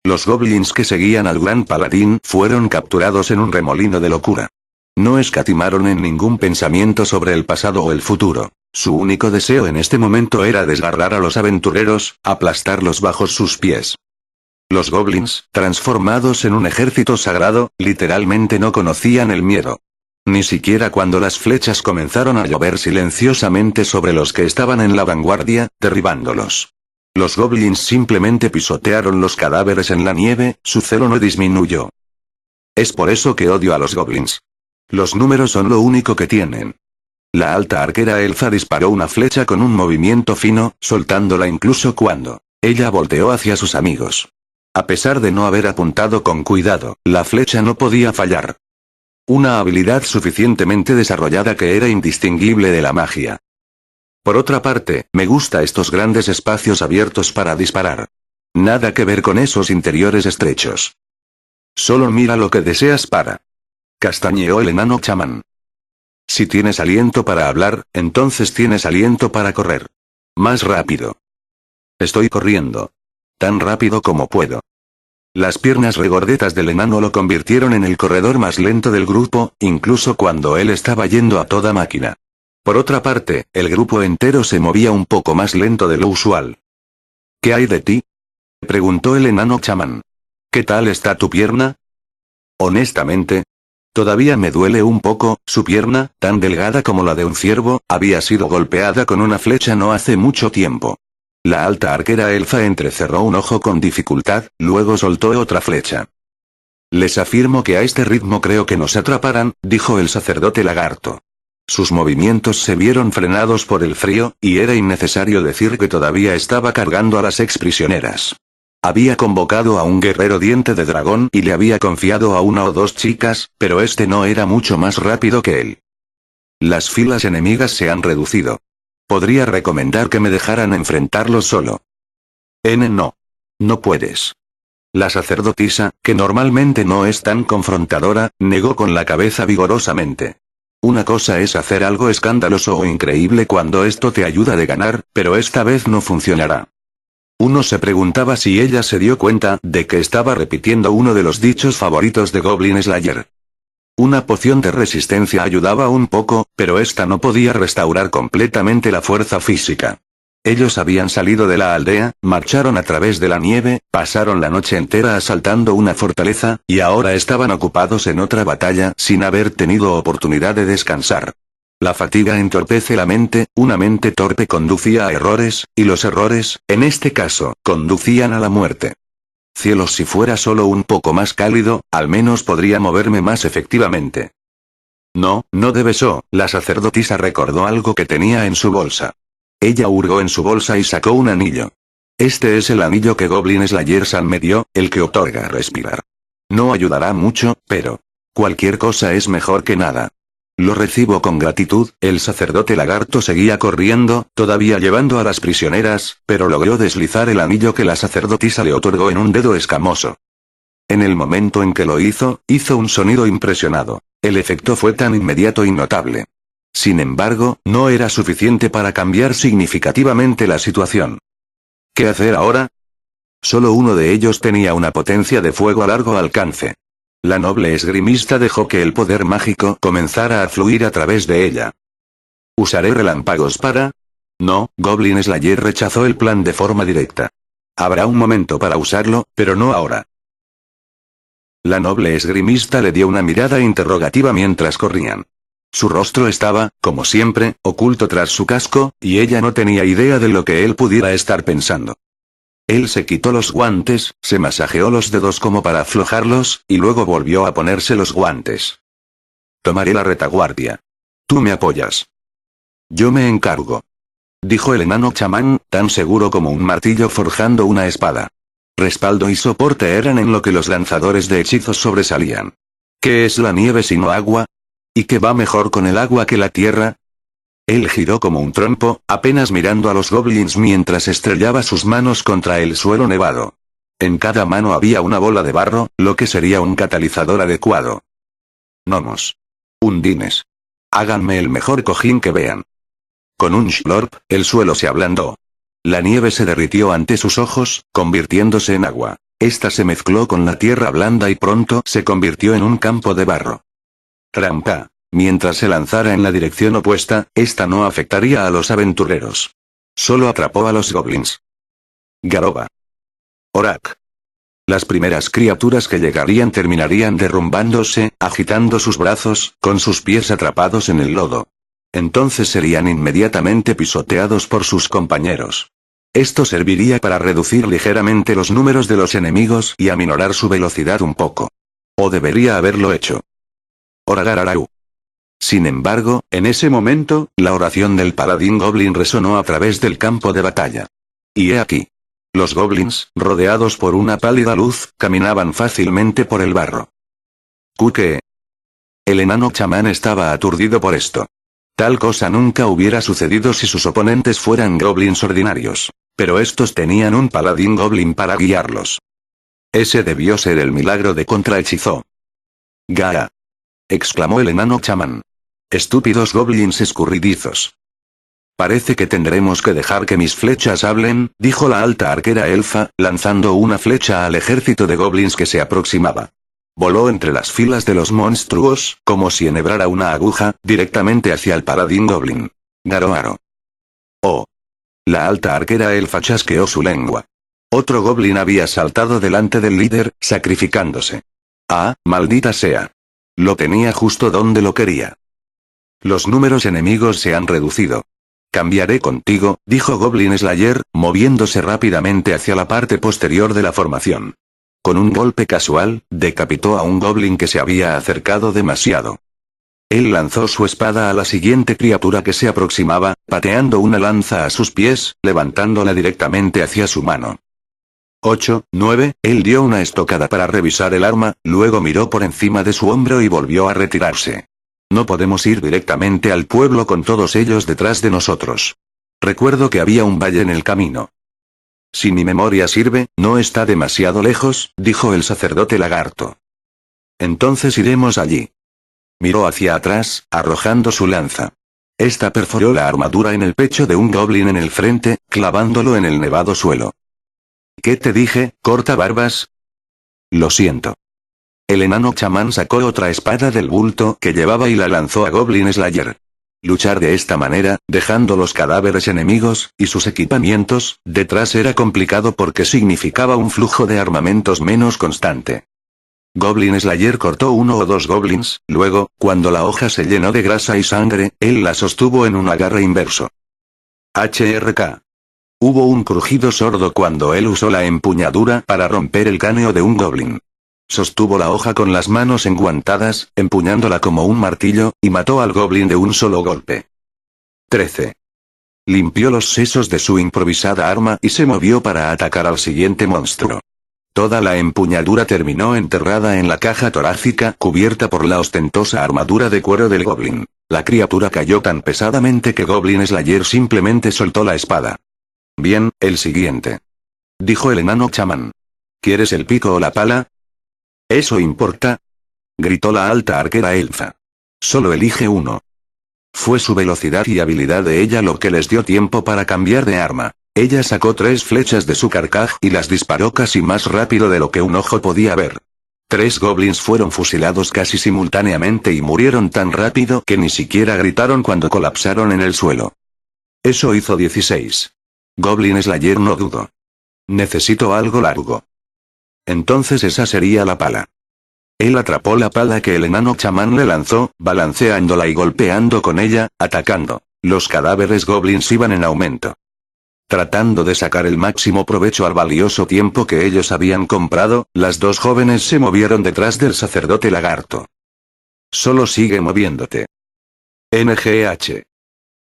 Los goblins que seguían al gran paladín fueron capturados en un remolino de locura. No escatimaron en ningún pensamiento sobre el pasado o el futuro. Su único deseo en este momento era desgarrar a los aventureros, aplastarlos bajo sus pies. Los goblins, transformados en un ejército sagrado, literalmente no conocían el miedo. Ni siquiera cuando las flechas comenzaron a llover silenciosamente sobre los que estaban en la vanguardia, derribándolos. Los goblins simplemente pisotearon los cadáveres en la nieve, su celo no disminuyó. Es por eso que odio a los goblins. Los números son lo único que tienen. La alta arquera elfa disparó una flecha con un movimiento fino, soltándola incluso cuando ella volteó hacia sus amigos. A pesar de no haber apuntado con cuidado, la flecha no podía fallar. Una habilidad suficientemente desarrollada que era indistinguible de la magia. Por otra parte, me gusta estos grandes espacios abiertos para disparar. Nada que ver con esos interiores estrechos. Solo mira lo que deseas para. Castañeó el enano chamán. Si tienes aliento para hablar, entonces tienes aliento para correr. Más rápido. Estoy corriendo. Tan rápido como puedo. Las piernas regordetas del enano lo convirtieron en el corredor más lento del grupo, incluso cuando él estaba yendo a toda máquina. Por otra parte, el grupo entero se movía un poco más lento de lo usual. ¿Qué hay de ti?, preguntó el enano chamán. ¿Qué tal está tu pierna? Honestamente, todavía me duele un poco. Su pierna, tan delgada como la de un ciervo, había sido golpeada con una flecha no hace mucho tiempo. La alta arquera elfa entrecerró un ojo con dificultad, luego soltó otra flecha. Les afirmo que a este ritmo creo que nos atraparán, dijo el sacerdote lagarto. Sus movimientos se vieron frenados por el frío, y era innecesario decir que todavía estaba cargando a las ex prisioneras. Había convocado a un guerrero diente de dragón y le había confiado a una o dos chicas, pero este no era mucho más rápido que él. Las filas enemigas se han reducido. Podría recomendar que me dejaran enfrentarlo solo. No. No puedes. La sacerdotisa, que normalmente no es tan confrontadora, negó con la cabeza vigorosamente. Una cosa es hacer algo escandaloso o increíble cuando esto te ayuda de ganar, pero esta vez no funcionará. Uno se preguntaba si ella se dio cuenta de que estaba repitiendo uno de los dichos favoritos de Goblin Slayer. Una poción de resistencia ayudaba un poco, pero esta no podía restaurar completamente la fuerza física. Ellos habían salido de la aldea, marcharon a través de la nieve, pasaron la noche entera asaltando una fortaleza, y ahora estaban ocupados en otra batalla sin haber tenido oportunidad de descansar. La fatiga entorpece la mente, una mente torpe conducía a errores, y los errores, en este caso, conducían a la muerte. Cielos, si fuera solo un poco más cálido, al menos podría moverme más efectivamente. No debes. La sacerdotisa recordó algo que tenía en su bolsa. Ella hurgó en su bolsa y sacó un anillo. Este es el anillo que Goblin Slayer San me dio, el que otorga respirar. No ayudará mucho, pero cualquier cosa es mejor que nada. Lo recibo con gratitud. El sacerdote lagarto seguía corriendo, todavía llevando a las prisioneras, pero logró deslizar el anillo que la sacerdotisa le otorgó en un dedo escamoso. En el momento en que lo hizo un sonido impresionado. El efecto fue tan inmediato y notable. Sin embargo, no era suficiente para cambiar significativamente la situación. ¿Qué hacer ahora? Solo uno de ellos tenía una potencia de fuego a largo alcance. La noble esgrimista dejó que el poder mágico comenzara a fluir a través de ella. ¿Usaré relámpagos para? No, Goblin Slayer rechazó el plan de forma directa. Habrá un momento para usarlo, pero no ahora. La noble esgrimista le dio una mirada interrogativa mientras corrían. Su rostro estaba, como siempre, oculto tras su casco, y ella no tenía idea de lo que él pudiera estar pensando. Él se quitó los guantes, se masajeó los dedos como para aflojarlos, y luego volvió a ponerse los guantes. Tomaré la retaguardia. Tú me apoyas. Yo me encargo. Dijo el enano chamán, tan seguro como un martillo forjando una espada. Respaldo y soporte eran en lo que los lanzadores de hechizos sobresalían. ¿Qué es la nieve sino agua? ¿Y qué va mejor con el agua que la tierra? Él giró como un trompo, apenas mirando a los goblins mientras estrellaba sus manos contra el suelo nevado. En cada mano había una bola de barro, lo que sería un catalizador adecuado. Gnomos. Undines. Háganme el mejor cojín que vean. Con un shlorp, el suelo se ablandó. La nieve se derritió ante sus ojos, convirtiéndose en agua. Esta se mezcló con la tierra blanda y pronto se convirtió en un campo de barro. Trampa. Mientras se lanzara en la dirección opuesta, esta no afectaría a los aventureros. Solo atrapó a los goblins. Garoba. Orak. Las primeras criaturas que llegarían terminarían derrumbándose, agitando sus brazos, con sus pies atrapados en el lodo. Entonces serían inmediatamente pisoteados por sus compañeros. Esto serviría para reducir ligeramente los números de los enemigos y aminorar su velocidad un poco. O debería haberlo hecho. Oragararau. Sin embargo, en ese momento, la oración del paladín goblin resonó a través del campo de batalla. Y he aquí. Los goblins, rodeados por una pálida luz, caminaban fácilmente por el barro. ¿Qué? El enano chamán estaba aturdido por esto. Tal cosa nunca hubiera sucedido si sus oponentes fueran goblins ordinarios. Pero estos tenían un paladín goblin para guiarlos. Ese debió ser el milagro de contrahechizo. ¡Gaa! Exclamó el enano chamán. Estúpidos goblins escurridizos. Parece que tendremos que dejar que mis flechas hablen, dijo la alta arquera elfa, lanzando una flecha al ejército de goblins que se aproximaba. Voló entre las filas de los monstruos, como si enhebrara una aguja, directamente hacia el paladín goblin. Garoaro. Oh. La alta arquera elfa chasqueó su lengua. Otro goblin había saltado delante del líder, sacrificándose. Ah, maldita sea. Lo tenía justo donde lo quería. Los números enemigos se han reducido. Cambiaré contigo, dijo Goblin Slayer, moviéndose rápidamente hacia la parte posterior de la formación. Con un golpe casual, decapitó a un goblin que se había acercado demasiado. Él lanzó su espada a la siguiente criatura que se aproximaba, pateando una lanza a sus pies, levantándola directamente hacia su mano. 8, 9, él dio una estocada para revisar el arma, luego miró por encima de su hombro y volvió a retirarse. No podemos ir directamente al pueblo con todos ellos detrás de nosotros. Recuerdo que había un valle en el camino. Si mi memoria sirve, no está demasiado lejos, dijo el sacerdote lagarto. Entonces iremos allí. Miró hacia atrás, arrojando su lanza. Esta perforó la armadura en el pecho de un goblin en el frente, clavándolo en el nevado suelo. ¿Qué te dije, corta barbas? Lo siento. El enano chamán sacó otra espada del bulto que llevaba y la lanzó a Goblin Slayer. Luchar de esta manera, dejando los cadáveres enemigos, y sus equipamientos, detrás era complicado porque significaba un flujo de armamentos menos constante. Goblin Slayer cortó uno o dos goblins, luego, cuando la hoja se llenó de grasa y sangre, él la sostuvo en un agarre inverso. HRK. Hubo un crujido sordo cuando él usó la empuñadura para romper el cráneo de un goblin. Sostuvo la hoja con las manos enguantadas, empuñándola como un martillo, y mató al goblin de un solo golpe. 13. Limpió los sesos de su improvisada arma y se movió para atacar al siguiente monstruo. Toda la empuñadura terminó enterrada en la caja torácica cubierta por la ostentosa armadura de cuero del goblin. La criatura cayó tan pesadamente que Goblin Slayer simplemente soltó la espada. Bien, el siguiente. Dijo el enano chamán. ¿Quieres el pico o la pala? ¿Eso importa? Gritó la alta arquera elfa. Solo elige uno. Fue su velocidad y habilidad de ella lo que les dio tiempo para cambiar de arma. Ella sacó 3 flechas de su carcaj y las disparó casi más rápido de lo que un ojo podía ver. 3 goblins fueron fusilados casi simultáneamente y murieron tan rápido que ni siquiera gritaron cuando colapsaron en el suelo. Eso hizo 16. Goblin Slayer no dudó. Necesito algo largo. Entonces esa sería la pala. Él atrapó la pala que el enano chamán le lanzó, balanceándola y golpeando con ella, atacando. Los cadáveres goblins iban en aumento. Tratando de sacar el máximo provecho al valioso tiempo que ellos habían comprado, las dos jóvenes se movieron detrás del sacerdote lagarto. Solo sigue moviéndote. NGH.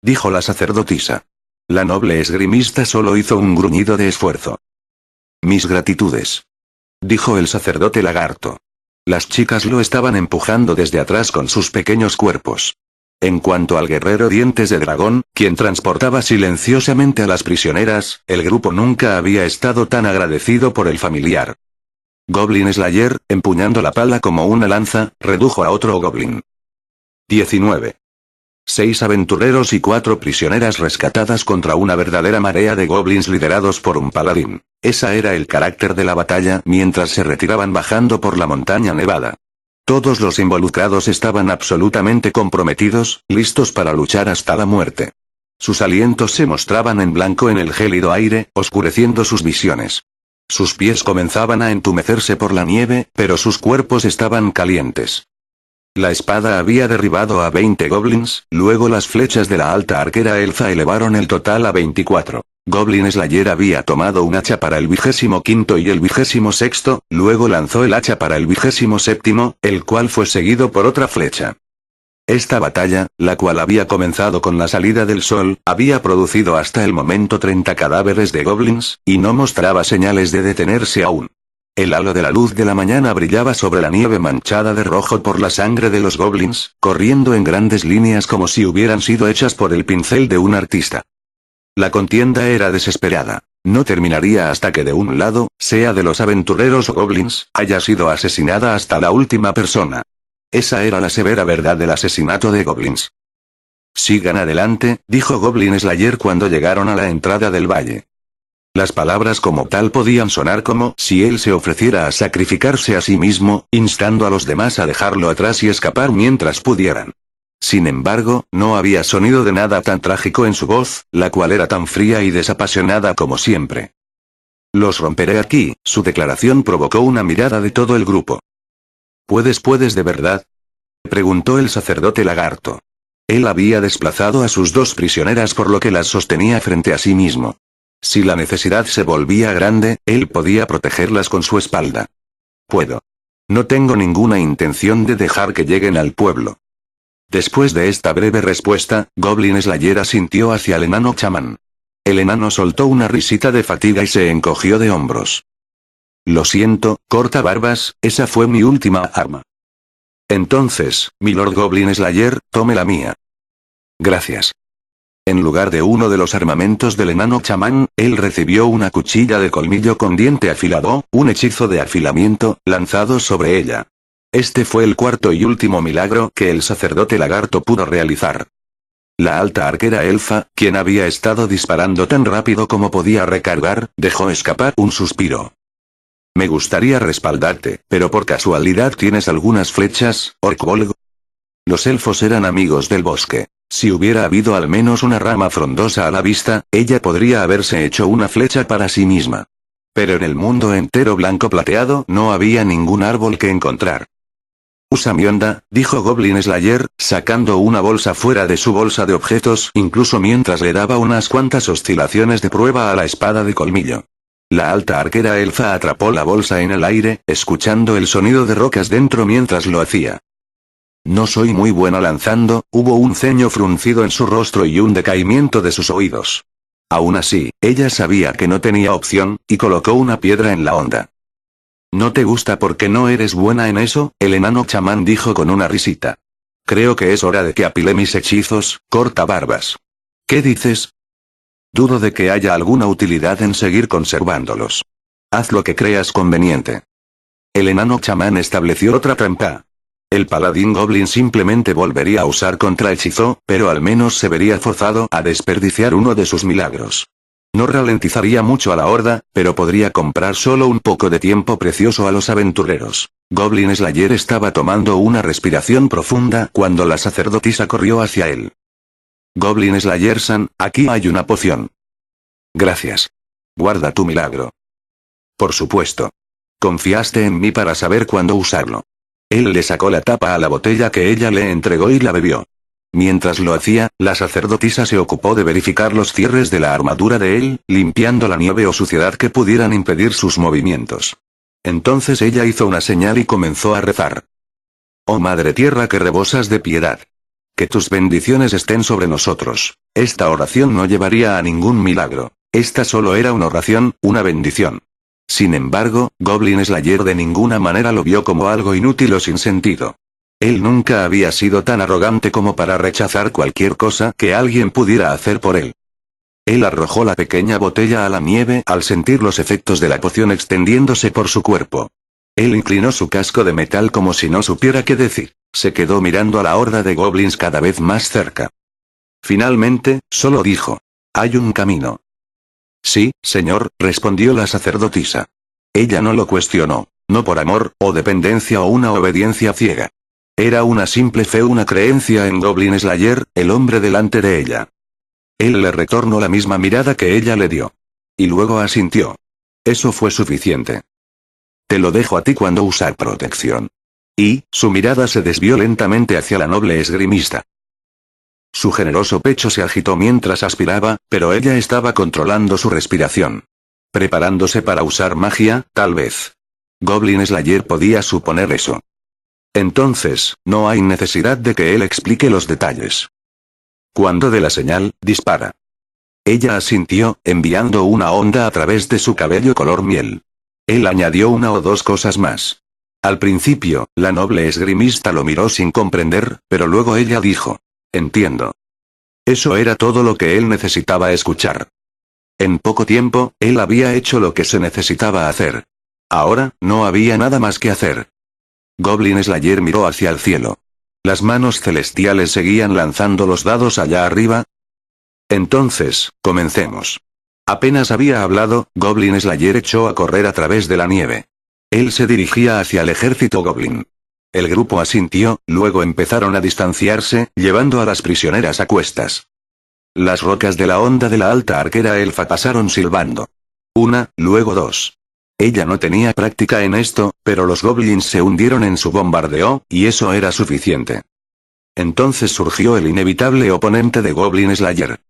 Dijo la sacerdotisa. La noble esgrimista solo hizo un gruñido de esfuerzo. Mis gratitudes. Dijo el sacerdote lagarto. Las chicas lo estaban empujando desde atrás con sus pequeños cuerpos. En cuanto al guerrero dientes de dragón, quien transportaba silenciosamente a las prisioneras, el grupo nunca había estado tan agradecido por el familiar. Goblin Slayer, empuñando la pala como una lanza, redujo a otro goblin. 19. 6 aventureros y 4 prisioneras rescatadas contra una verdadera marea de goblins liderados por un paladín. Esa era el carácter de la batalla mientras se retiraban bajando por la montaña nevada. Todos los involucrados estaban absolutamente comprometidos, listos para luchar hasta la muerte. Sus alientos se mostraban en blanco en el gélido aire, oscureciendo sus visiones. Sus pies comenzaban a entumecerse por la nieve, pero sus cuerpos estaban calientes. La espada había derribado a 20 goblins, luego las flechas de la alta arquera elfa elevaron el total a 24. Goblin Slayer había tomado un hacha para el 25º y el 26º, luego lanzó el hacha para el 27º, el cual fue seguido por otra flecha. Esta batalla, la cual había comenzado con la salida del sol, había producido hasta el momento 30 cadáveres de goblins, y no mostraba señales de detenerse aún. El halo de la luz de la mañana brillaba sobre la nieve manchada de rojo por la sangre de los goblins, corriendo en grandes líneas como si hubieran sido hechas por el pincel de un artista. La contienda era desesperada. No terminaría hasta que de un lado, sea de los aventureros o goblins, haya sido asesinada hasta la última persona. Esa era la severa verdad del asesinato de goblins. Sigan adelante, dijo Goblin Slayer cuando llegaron a la entrada del valle. Las palabras como tal podían sonar como si él se ofreciera a sacrificarse a sí mismo, instando a los demás a dejarlo atrás y escapar mientras pudieran. Sin embargo, no había sonido de nada tan trágico en su voz, la cual era tan fría y desapasionada como siempre. Los romperé aquí, su declaración provocó una mirada de todo el grupo. ¿Puedes de verdad? Preguntó el sacerdote lagarto. Él había desplazado a sus dos prisioneras por lo que las sostenía frente a sí mismo. Si la necesidad se volvía grande, él podía protegerlas con su espalda. Puedo. No tengo ninguna intención de dejar que lleguen al pueblo. Después de esta breve respuesta, Goblin Slayer asintió hacia el enano chamán. El enano soltó una risita de fatiga y se encogió de hombros. Lo siento, corta barbas, esa fue mi última arma. Entonces, Milord Goblin Slayer, tome la mía. Gracias. En lugar de uno de los armamentos del enano chamán, él recibió una cuchilla de colmillo con diente afilado, un hechizo de afilamiento, lanzado sobre ella. Este fue el cuarto y último milagro que el sacerdote lagarto pudo realizar. La alta arquera elfa, quien había estado disparando tan rápido como podía recargar, dejó escapar un suspiro. Me gustaría respaldarte, pero por casualidad tienes algunas flechas, Orkbolg. Los elfos eran amigos del bosque. Si hubiera habido al menos una rama frondosa a la vista, ella podría haberse hecho una flecha para sí misma. Pero en el mundo entero blanco plateado no había ningún árbol que encontrar. Usa mi onda, dijo Goblin Slayer, sacando una bolsa fuera de su bolsa de objetos, incluso mientras le daba unas cuantas oscilaciones de prueba a la espada de colmillo. La alta arquera elfa atrapó la bolsa en el aire, escuchando el sonido de rocas dentro mientras lo hacía. No soy muy buena lanzando, hubo un ceño fruncido en su rostro y un decaimiento de sus oídos. Aún así, ella sabía que no tenía opción, y colocó una piedra en la onda. ¿No te gusta porque no eres buena en eso? El enano chamán dijo con una risita. Creo que es hora de que apile mis hechizos, corta barbas. ¿Qué dices? Dudo de que haya alguna utilidad en seguir conservándolos. Haz lo que creas conveniente. El enano chamán estableció otra trampa. El paladín goblin simplemente volvería a usar contrahechizo, pero al menos se vería forzado a desperdiciar uno de sus milagros. No ralentizaría mucho a la horda, pero podría comprar solo un poco de tiempo precioso a los aventureros. Goblin Slayer estaba tomando una respiración profunda cuando la sacerdotisa corrió hacia él. Goblin Slayer-san, aquí hay una poción. Gracias. Guarda tu milagro. Por supuesto. Confiaste en mí para saber cuándo usarlo. Él le sacó la tapa a la botella que ella le entregó y la bebió. Mientras lo hacía, la sacerdotisa se ocupó de verificar los cierres de la armadura de él, limpiando la nieve o suciedad que pudieran impedir sus movimientos. Entonces ella hizo una señal y comenzó a rezar. Oh Madre Tierra que rebosas de piedad. Que tus bendiciones estén sobre nosotros. Esta oración no llevaría a ningún milagro. Esta solo era una oración, una bendición. Sin embargo, Goblin Slayer de ninguna manera lo vio como algo inútil o sin sentido. Él nunca había sido tan arrogante como para rechazar cualquier cosa que alguien pudiera hacer por él. Él arrojó la pequeña botella a la nieve al sentir los efectos de la poción extendiéndose por su cuerpo. Él inclinó su casco de metal como si no supiera qué decir. Se quedó mirando a la horda de goblins cada vez más cerca. Finalmente, solo dijo: hay un camino. Sí, señor, respondió la sacerdotisa. Ella no lo cuestionó, no por amor, o dependencia o una obediencia ciega. Era una simple fe, una creencia en Goblin Slayer, el hombre delante de ella. Él le retornó la misma mirada que ella le dio. Y luego asintió. Eso fue suficiente. Te lo dejo a ti cuando usar protección. Y, su mirada se desvió lentamente hacia la noble esgrimista. Su generoso pecho se agitó mientras aspiraba, pero ella estaba controlando su respiración. Preparándose para usar magia, tal vez. Goblin Slayer podía suponer eso. Entonces, no hay necesidad de que él explique los detalles. Cuando dé la señal, dispara. Ella asintió, enviando una onda a través de su cabello color miel. Él añadió una o dos cosas más. Al principio, la noble esgrimista lo miró sin comprender, pero luego ella dijo: entiendo. Eso era todo lo que él necesitaba escuchar. En poco tiempo, él había hecho lo que se necesitaba hacer. Ahora, no había nada más que hacer. Goblin Slayer miró hacia el cielo. Las manos celestiales seguían lanzando los dados allá arriba. Entonces, comencemos. Apenas había hablado, Goblin Slayer echó a correr a través de la nieve. Él se dirigía hacia el ejército Goblin. El grupo asintió, luego empezaron a distanciarse, llevando a las prisioneras a cuestas. Las rocas de la onda de la alta arquera elfa pasaron silbando. Una, luego dos. Ella no tenía práctica en esto, pero los goblins se hundieron en su bombardeo, y eso era suficiente. Entonces surgió el inevitable oponente de Goblin Slayer.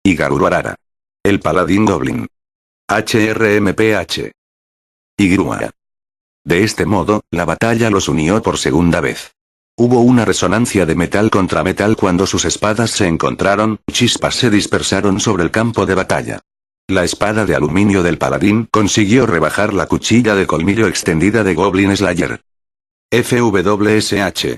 Igaru Arara. El paladín goblin. HRMPH. Igrua. De este modo, la batalla los unió por segunda vez. Hubo una resonancia de metal contra metal cuando sus espadas se encontraron, chispas se dispersaron sobre el campo de batalla. La espada de aluminio del paladín consiguió rebajar la cuchilla de colmillo extendida de Goblin Slayer. FWSH.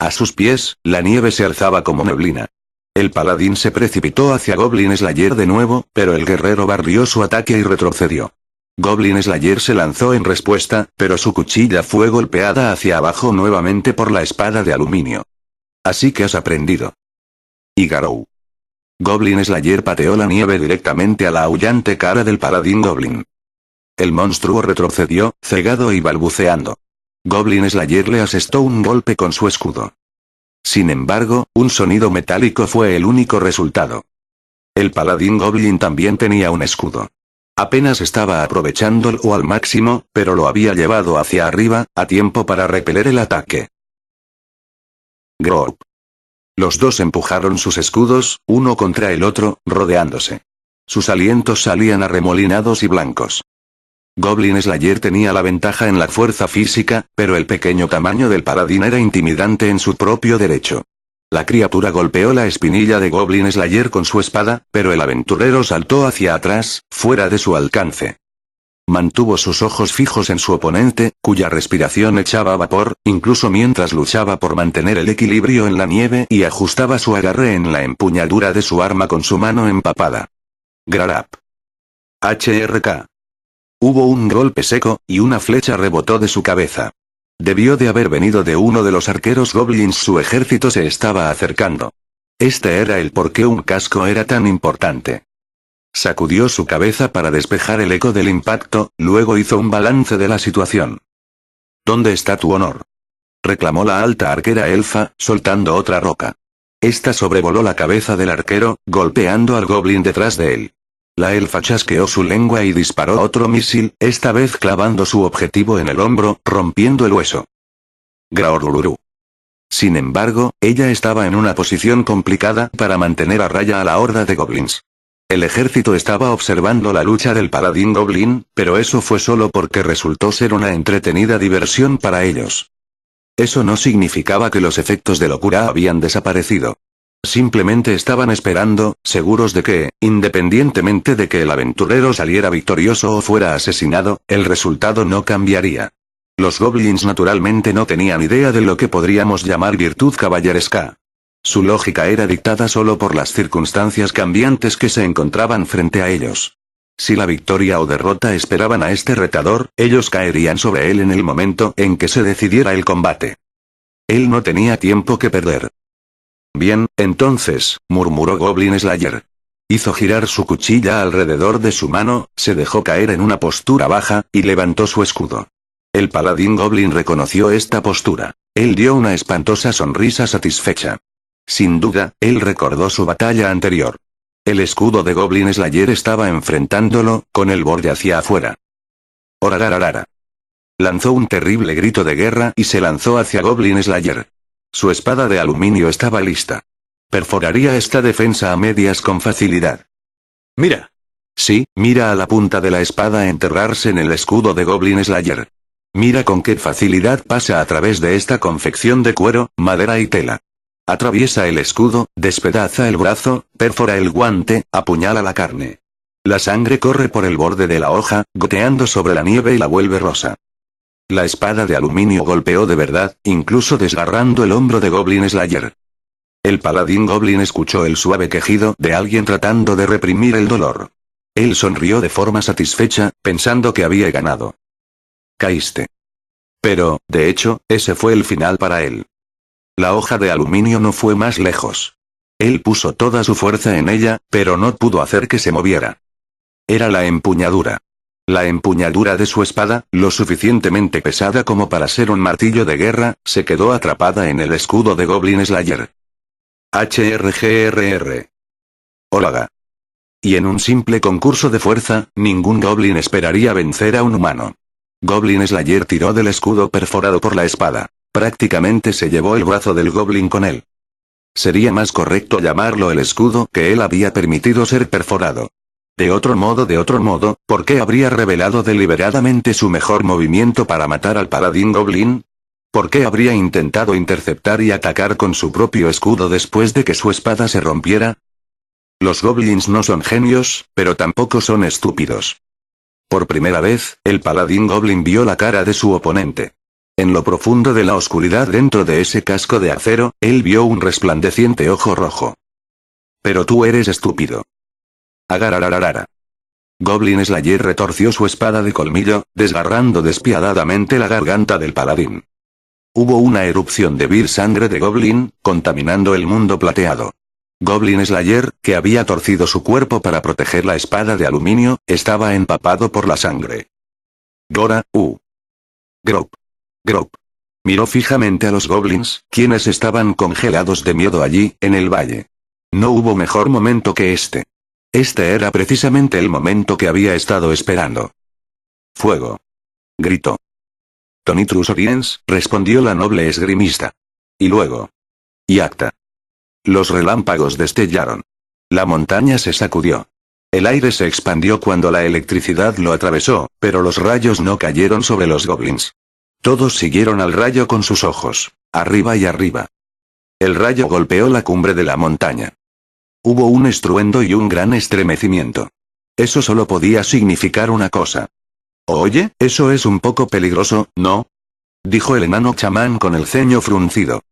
A sus pies, la nieve se alzaba como neblina. El paladín se precipitó hacia Goblin Slayer de nuevo, pero el guerrero barrió su ataque y retrocedió. Goblin Slayer se lanzó en respuesta, pero su cuchilla fue golpeada hacia abajo nuevamente por la espada de aluminio. Así que has aprendido. Igarou. Goblin Slayer pateó la nieve directamente a la aullante cara del paladín Goblin. El monstruo retrocedió, cegado y balbuceando. Goblin Slayer le asestó un golpe con su escudo. Sin embargo, un sonido metálico fue el único resultado. El paladín Goblin también tenía un escudo. Apenas estaba aprovechándolo al máximo, pero lo había llevado hacia arriba, a tiempo para repeler el ataque. Group. Los dos empujaron sus escudos, uno contra el otro, rodeándose. Sus alientos salían arremolinados y blancos. Goblin Slayer tenía la ventaja en la fuerza física, pero el pequeño tamaño del paladín era intimidante en su propio derecho. La criatura golpeó la espinilla de Goblin Slayer con su espada, pero el aventurero saltó hacia atrás, fuera de su alcance. Mantuvo sus ojos fijos en su oponente, cuya respiración echaba vapor, incluso mientras luchaba por mantener el equilibrio en la nieve y ajustaba su agarre en la empuñadura de su arma con su mano empapada. Grarap. HRK. Hubo un golpe seco, y una flecha rebotó de su cabeza. Debió de haber venido de uno de los arqueros goblins. Su ejército se estaba acercando. Este era el por qué un casco era tan importante. Sacudió su cabeza para despejar el eco del impacto, luego hizo un balance de la situación. ¿Dónde está tu honor?, reclamó la alta arquera elfa, soltando otra roca. Esta sobrevoló la cabeza del arquero, golpeando al goblin detrás de él. La elfa chasqueó su lengua y disparó otro misil, esta vez clavando su objetivo en el hombro, rompiendo el hueso. Graorururu. Sin embargo, ella estaba en una posición complicada para mantener a raya a la horda de goblins. El ejército estaba observando la lucha del paladín goblin, pero eso fue solo porque resultó ser una entretenida diversión para ellos. Eso no significaba que los efectos de locura habían desaparecido. Simplemente estaban esperando, seguros de que, independientemente de que el aventurero saliera victorioso o fuera asesinado, el resultado no cambiaría. Los goblins naturalmente no tenían idea de lo que podríamos llamar virtud caballeresca. Su lógica era dictada solo por las circunstancias cambiantes que se encontraban frente a ellos. Si la victoria o derrota esperaban a este retador, ellos caerían sobre él en el momento en que se decidiera el combate. Él no tenía tiempo que perder. Bien, entonces, murmuró Goblin Slayer. Hizo girar su cuchilla alrededor de su mano, se dejó caer en una postura baja, y levantó su escudo. El paladín Goblin reconoció esta postura. Él dio una espantosa sonrisa satisfecha. Sin duda, él recordó su batalla anterior. El escudo de Goblin Slayer estaba enfrentándolo, con el borde hacia afuera. Orararara. Lanzó un terrible grito de guerra y se lanzó hacia Goblin Slayer. Su espada de aluminio estaba lista. Perforaría esta defensa a medias con facilidad. Mira. Sí, mira a la punta de la espada enterrarse en el escudo de Goblin Slayer. Mira con qué facilidad pasa a través de esta confección de cuero, madera y tela. Atraviesa el escudo, despedaza el brazo, perfora el guante, apuñala la carne. La sangre corre por el borde de la hoja, goteando sobre la nieve y la vuelve rosa. La espada de aluminio golpeó de verdad, incluso desgarrando el hombro de Goblin Slayer. El paladín Goblin escuchó el suave quejido de alguien tratando de reprimir el dolor. Él sonrió de forma satisfecha, pensando que había ganado. Caíste. Pero, de hecho, ese fue el final para él. La hoja de aluminio no fue más lejos. Él puso toda su fuerza en ella, pero no pudo hacer que se moviera. Era la empuñadura. La empuñadura de su espada, lo suficientemente pesada como para ser un martillo de guerra, se quedó atrapada en el escudo de Goblin Slayer. HRGRR. Olaga. Y en un simple concurso de fuerza, ningún Goblin esperaría vencer a un humano. Goblin Slayer tiró del escudo perforado por la espada. Prácticamente se llevó el brazo del Goblin con él. Sería más correcto llamarlo el escudo que él había permitido ser perforado. De otro modo, ¿por qué habría revelado deliberadamente su mejor movimiento para matar al paladín Goblin? ¿Por qué habría intentado interceptar y atacar con su propio escudo después de que su espada se rompiera? Los Goblins no son genios, pero tampoco son estúpidos. Por primera vez, el paladín Goblin vio la cara de su oponente. En lo profundo de la oscuridad dentro de ese casco de acero, él vio un resplandeciente ojo rojo. Pero tú eres estúpido. Agarararara. Goblin Slayer retorció su espada de colmillo, desgarrando despiadadamente la garganta del paladín. Hubo una erupción de vir sangre de Goblin, contaminando el mundo plateado. Goblin Slayer, que había torcido su cuerpo para proteger la espada de aluminio, estaba empapado por la sangre. Gora, Grop. Grop. Miró fijamente a los goblins, quienes estaban congelados de miedo allí, en el valle. No hubo mejor momento que este. Este era precisamente el momento que había estado esperando. Fuego. Gritó. Tonitrus Oriens, respondió la noble esgrimista. Y luego. Yacta. Los relámpagos destellaron. La montaña se sacudió. El aire se expandió cuando la electricidad lo atravesó, pero los rayos no cayeron sobre los goblins. Todos siguieron al rayo con sus ojos, arriba y arriba. El rayo golpeó la cumbre de la montaña. Hubo un estruendo y un gran estremecimiento. Eso solo podía significar una cosa. Oye, eso es un poco peligroso, ¿no? Dijo el enano chamán con el ceño fruncido.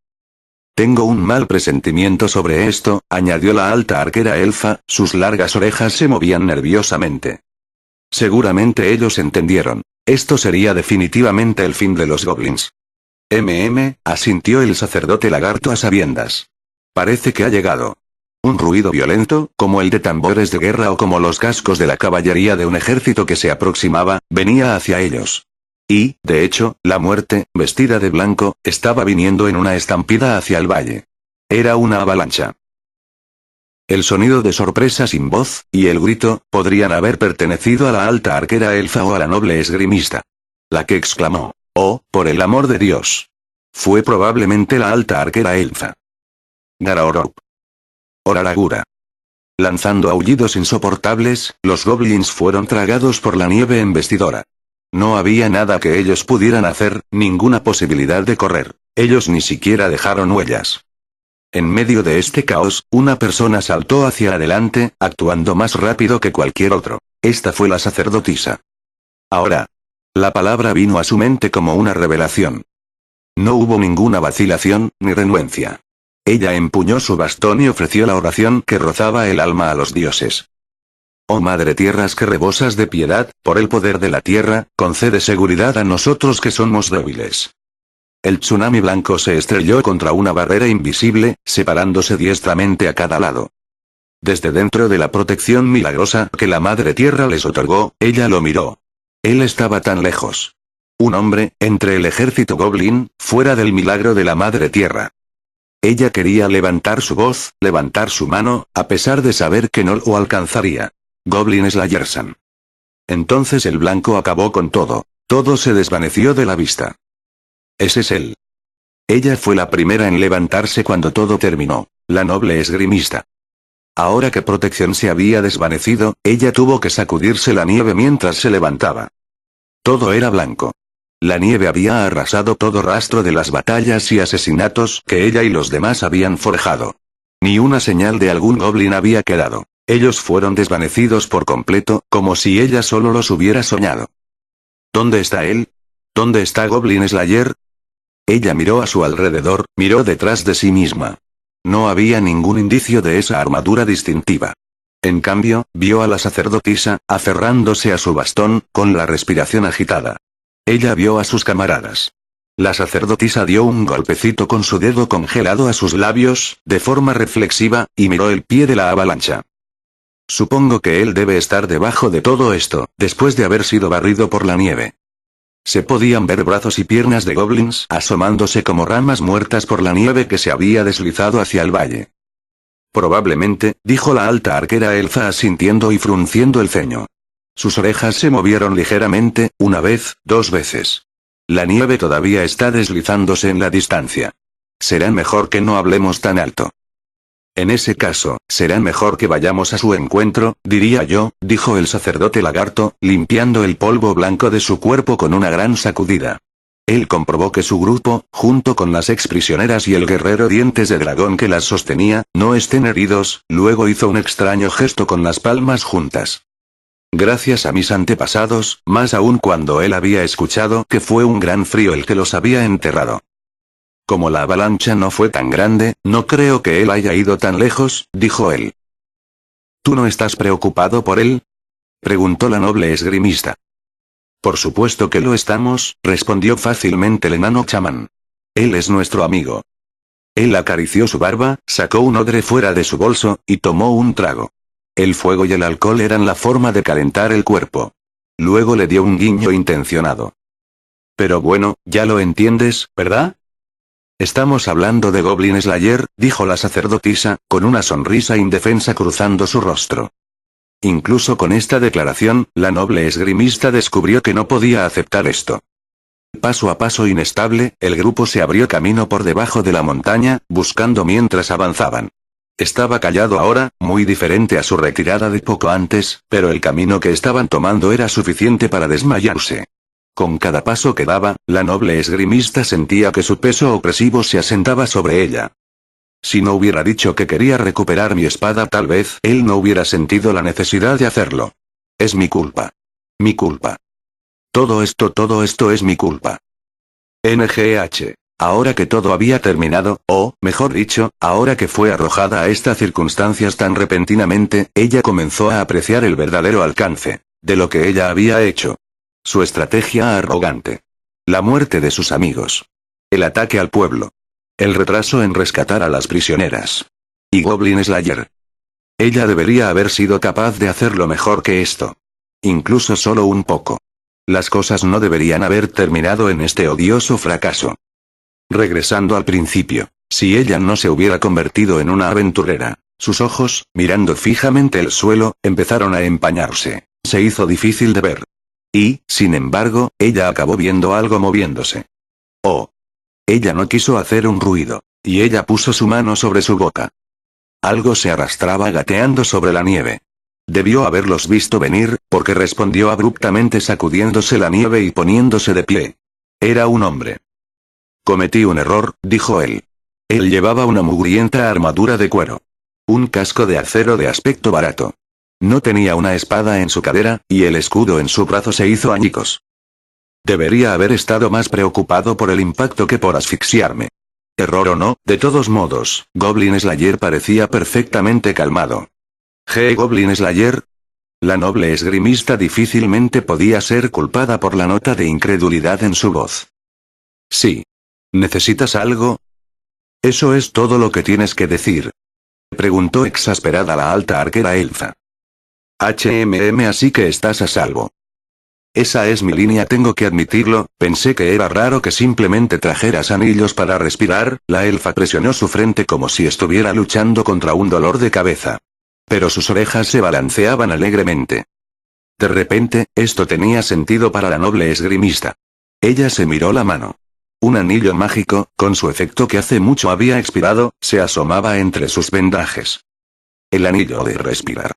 Tengo un mal presentimiento sobre esto, añadió la alta arquera elfa, sus largas orejas se movían nerviosamente. Seguramente ellos entendieron. Esto sería definitivamente el fin de los goblins. Asintió el sacerdote lagarto a sabiendas. Parece que ha llegado. Un ruido violento, como el de tambores de guerra o como los cascos de la caballería de un ejército que se aproximaba, venía hacia ellos. Y, de hecho, la muerte, vestida de blanco, estaba viniendo en una estampida hacia el valle. Era una avalancha. El sonido de sorpresa sin voz, y el grito, podrían haber pertenecido a la alta arquera elfa o a la noble esgrimista. La que exclamó, «Oh, por el amor de Dios». Fue probablemente la alta arquera elfa. Garaorop. Oraragura. Lanzando aullidos insoportables, los goblins fueron tragados por la nieve embestidora. No había nada que ellos pudieran hacer, ninguna posibilidad de correr. Ellos ni siquiera dejaron huellas. En medio de este caos, una persona saltó hacia adelante, actuando más rápido que cualquier otro. Esta fue la sacerdotisa. Ahora. La palabra vino a su mente como una revelación. No hubo ninguna vacilación, ni renuencia. Ella empuñó su bastón y ofreció la oración que rozaba el alma a los dioses. Oh Madre Tierras que rebosas de piedad, por el poder de la tierra, concede seguridad a nosotros que somos débiles. El tsunami blanco se estrelló contra una barrera invisible, separándose diestramente a cada lado. Desde dentro de la protección milagrosa que la Madre Tierra les otorgó, ella lo miró. Él estaba tan lejos. Un hombre, entre el ejército goblin, fuera del milagro de la Madre Tierra. Ella quería levantar su voz, levantar su mano, a pesar de saber que no lo alcanzaría. Goblin Slayersan. Entonces el blanco acabó con todo. Todo se desvaneció de la vista. Ese es él. Ella fue la primera en levantarse cuando todo terminó, la noble esgrimista. Ahora que protección se había desvanecido, ella tuvo que sacudirse la nieve mientras se levantaba. Todo era blanco. La nieve había arrasado todo rastro de las batallas y asesinatos que ella y los demás habían forjado. Ni una señal de algún goblin había quedado. Ellos fueron desvanecidos por completo, como si ella solo los hubiera soñado. ¿Dónde está él? ¿Dónde está Goblin Slayer? Ella miró a su alrededor, miró detrás de sí misma. No había ningún indicio de esa armadura distintiva. En cambio, vio a la sacerdotisa, aferrándose a su bastón, con la respiración agitada. Ella vio a sus camaradas. La sacerdotisa dio un golpecito con su dedo congelado a sus labios, de forma reflexiva, y miró el pie de la avalancha. Supongo que él debe estar debajo de todo esto, después de haber sido barrido por la nieve. Se podían ver brazos y piernas de goblins asomándose como ramas muertas por la nieve que se había deslizado hacia el valle. Probablemente, dijo la alta arquera elfa asintiendo y frunciendo el ceño. Sus orejas se movieron ligeramente, una vez, dos veces. La nieve todavía está deslizándose en la distancia. Será mejor que no hablemos tan alto. En ese caso, será mejor que vayamos a su encuentro, diría yo, dijo el sacerdote lagarto, limpiando el polvo blanco de su cuerpo con una gran sacudida. Él comprobó que su grupo, junto con las exprisioneras y el guerrero dientes de dragón que las sostenía, no estén heridos, luego hizo un extraño gesto con las palmas juntas. Gracias a mis antepasados, más aún cuando él había escuchado que fue un gran frío el que los había enterrado. Como la avalancha no fue tan grande, no creo que él haya ido tan lejos, dijo él. ¿Tú no estás preocupado por él? Preguntó la noble esgrimista. Por supuesto que lo estamos, respondió fácilmente el enano chamán. Él es nuestro amigo. Él acarició su barba, sacó un odre fuera de su bolso, y tomó un trago. El fuego y el alcohol eran la forma de calentar el cuerpo. Luego le dio un guiño intencionado. Pero bueno, ya lo entiendes, ¿verdad? Estamos hablando de Goblin Slayer, dijo la sacerdotisa, con una sonrisa indefensa cruzando su rostro. Incluso con esta declaración, la noble esgrimista descubrió que no podía aceptar esto. Paso a paso inestable, el grupo se abrió camino por debajo de la montaña, buscando mientras avanzaban. Estaba callado ahora, muy diferente a su retirada de poco antes, pero el camino que estaban tomando era suficiente para desmayarse. Con cada paso que daba, la noble esgrimista sentía que su peso opresivo se asentaba sobre ella. Si no hubiera dicho que quería recuperar mi espada, tal vez él no hubiera sentido la necesidad de hacerlo. Es mi culpa. Mi culpa. Todo esto es mi culpa. NGH. Ahora que todo había terminado, o, mejor dicho, ahora que fue arrojada a estas circunstancias tan repentinamente, ella comenzó a apreciar el verdadero alcance de lo que ella había hecho. Su estrategia arrogante. La muerte de sus amigos. El ataque al pueblo. El retraso en rescatar a las prisioneras. Y Goblin Slayer. Ella debería haber sido capaz de hacerlo mejor que esto. Incluso solo un poco. Las cosas no deberían haber terminado en este odioso fracaso. Regresando al principio, si ella no se hubiera convertido en una aventurera, sus ojos, mirando fijamente el suelo, empezaron a empañarse. Se hizo difícil de ver. Y, sin embargo, ella acabó viendo algo moviéndose. Oh. Ella no quiso hacer un ruido, y ella puso su mano sobre su boca. Algo se arrastraba gateando sobre la nieve. Debió haberlos visto venir, porque respondió abruptamente sacudiéndose la nieve y poniéndose de pie. Era un hombre. Cometí un error, dijo él. Él llevaba una mugrienta armadura de cuero. Un casco de acero de aspecto barato. No tenía una espada en su cadera, y el escudo en su brazo se hizo añicos. Debería haber estado más preocupado por el impacto que por asfixiarme. Error o no, de todos modos, Goblin Slayer parecía perfectamente calmado. Goblin Slayer. La noble esgrimista difícilmente podía ser culpada por la nota de incredulidad en su voz. Sí. ¿Necesitas algo? ¿Eso es todo lo que tienes que decir? Preguntó exasperada la alta arquera elfa. Así que estás a salvo. Esa es mi línea, tengo que admitirlo, pensé que era raro que simplemente trajeras anillos para respirar, la elfa presionó su frente como si estuviera luchando contra un dolor de cabeza. Pero sus orejas se balanceaban alegremente. De repente, esto tenía sentido para la noble esgrimista. Ella se miró la mano. Un anillo mágico, con su efecto que hace mucho había expirado, se asomaba entre sus vendajes. El anillo de respirar.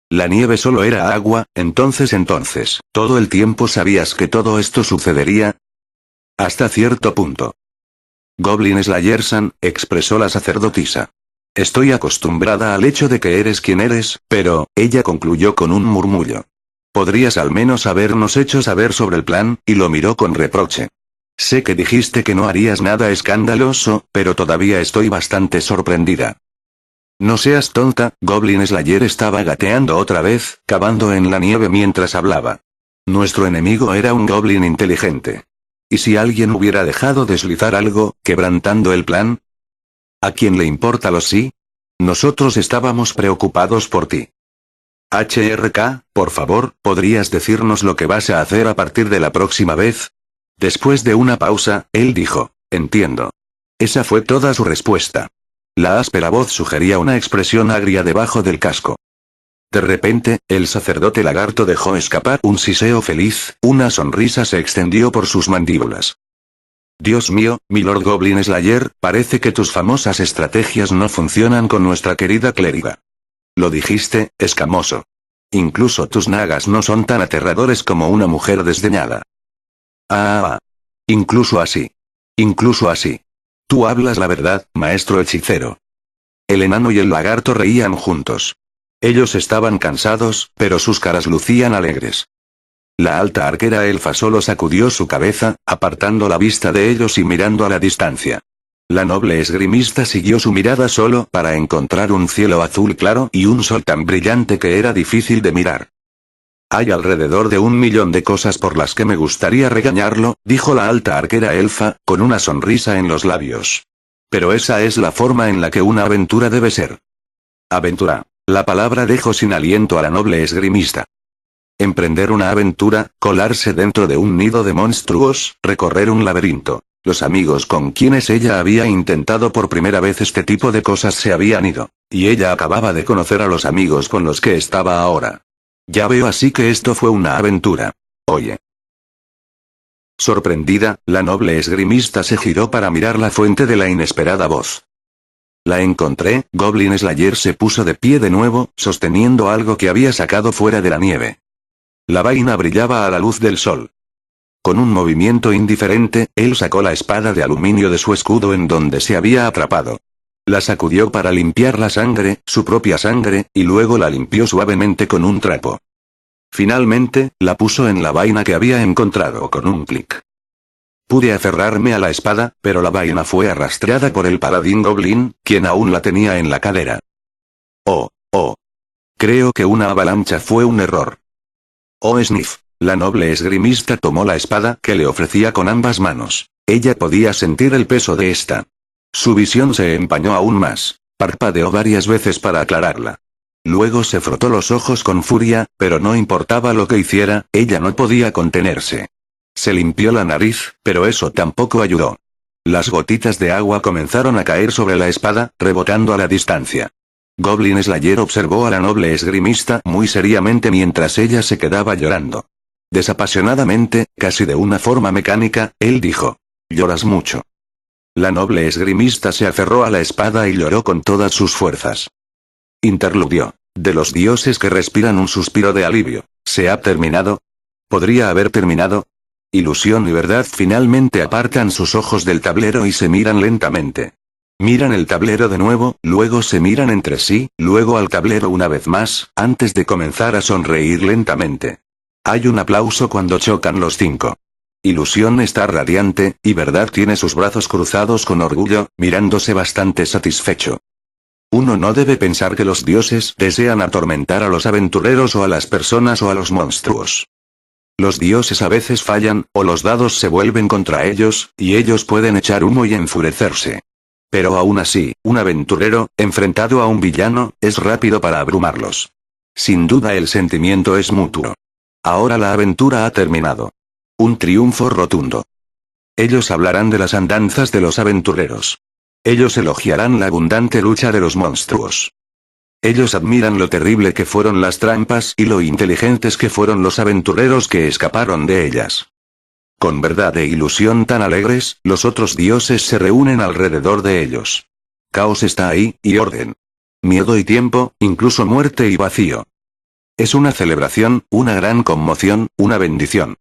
La nieve solo era agua, entonces, ¿todo el tiempo sabías que todo esto sucedería? Hasta cierto punto. Goblin Slayer-san, expresó la sacerdotisa. Estoy acostumbrada al hecho de que eres quien eres, pero, ella concluyó con un murmullo. Podrías al menos habernos hecho saber sobre el plan, y lo miró con reproche. Sé que dijiste que no harías nada escandaloso, pero todavía estoy bastante sorprendida. No seas tonta, Goblin Slayer estaba gateando otra vez, cavando en la nieve mientras hablaba. Nuestro enemigo era un goblin inteligente. ¿Y si alguien hubiera dejado deslizar algo, quebrantando el plan? ¿A quién le importa lo sí? Nosotros estábamos preocupados por ti. HRK, por favor, ¿podrías decirnos lo que vas a hacer a partir de la próxima vez? Después de una pausa, él dijo, entiendo. Esa fue toda su respuesta. La áspera voz sugería una expresión agria debajo del casco. De repente, el sacerdote lagarto dejó escapar un siseo feliz, una sonrisa se extendió por sus mandíbulas. Dios mío, Milord Goblin Slayer, parece que tus famosas estrategias no funcionan con nuestra querida clériga. Lo dijiste, escamoso. Incluso tus nagas no son tan aterradores como una mujer desdeñada. Incluso así. Incluso así. Tú hablas la verdad, maestro hechicero. El enano y el lagarto reían juntos. Ellos estaban cansados, pero sus caras lucían alegres. La alta arquera elfa solo sacudió su cabeza, apartando la vista de ellos y mirando a la distancia. La noble esgrimista siguió su mirada solo para encontrar un cielo azul claro y un sol tan brillante que era difícil de mirar. Hay alrededor de 1.000.000 de cosas por las que me gustaría regañarlo, dijo la alta arquera elfa, con una sonrisa en los labios. Pero esa es la forma en la que una aventura debe ser. Aventura. La palabra dejó sin aliento a la noble esgrimista. Emprender una aventura, colarse dentro de un nido de monstruos, recorrer un laberinto. Los amigos con quienes ella había intentado por primera vez este tipo de cosas se habían ido, y ella acababa de conocer a los amigos con los que estaba ahora. Ya veo así que esto fue una aventura. Oye. Sorprendida, la noble esgrimista se giró para mirar la fuente de la inesperada voz. La encontré, Goblin Slayer se puso de pie de nuevo, sosteniendo algo que había sacado fuera de la nieve. La vaina brillaba a la luz del sol. Con un movimiento indiferente, él sacó la espada de aluminio de su escudo en donde se había atrapado. La sacudió para limpiar la sangre, su propia sangre, y luego la limpió suavemente con un trapo. Finalmente, la puso en la vaina que había encontrado con un clic. Pude aferrarme a la espada, pero la vaina fue arrastrada por el paladín Goblin, quien aún la tenía en la cadera. Oh. Creo que una avalancha fue un error. Oh Sniff. La noble esgrimista tomó la espada que le ofrecía con ambas manos. Ella podía sentir el peso de esta. Su visión se empañó aún más. Parpadeó varias veces para aclararla. Luego se frotó los ojos con furia, pero no importaba lo que hiciera, ella no podía contenerse. Se limpió la nariz, pero eso tampoco ayudó. Las gotitas de agua comenzaron a caer sobre la espada, rebotando a la distancia. Goblin Slayer observó a la noble esgrimista muy seriamente mientras ella se quedaba llorando. Desapasionadamente, casi de una forma mecánica, él dijo: «Lloras mucho». La noble esgrimista se aferró a la espada y lloró con todas sus fuerzas. Interludio. De los dioses que respiran un suspiro de alivio. ¿Se ha terminado? ¿Podría haber terminado? Ilusión y verdad finalmente apartan sus ojos del tablero y se miran lentamente. Miran el tablero de nuevo, luego se miran entre sí, luego al tablero una vez más, antes de comenzar a sonreír lentamente. Hay un aplauso cuando chocan los cinco. Ilusión está radiante, y verdad tiene sus brazos cruzados con orgullo, mirándose bastante satisfecho. Uno no debe pensar que los dioses desean atormentar a los aventureros o a las personas o a los monstruos. Los dioses a veces fallan, o los dados se vuelven contra ellos, y ellos pueden echar humo y enfurecerse. Pero aún así, un aventurero, enfrentado a un villano, es rápido para abrumarlos. Sin duda el sentimiento es mutuo. Ahora la aventura ha terminado. Un triunfo rotundo. Ellos hablarán de las andanzas de los aventureros. Ellos elogiarán la abundante lucha de los monstruos. Ellos admiran lo terrible que fueron las trampas y lo inteligentes que fueron los aventureros que escaparon de ellas. Con verdad e ilusión tan alegres, los otros dioses se reúnen alrededor de ellos. Caos está ahí, y orden. Miedo y tiempo, incluso muerte y vacío. Es una celebración, una gran conmoción, una bendición.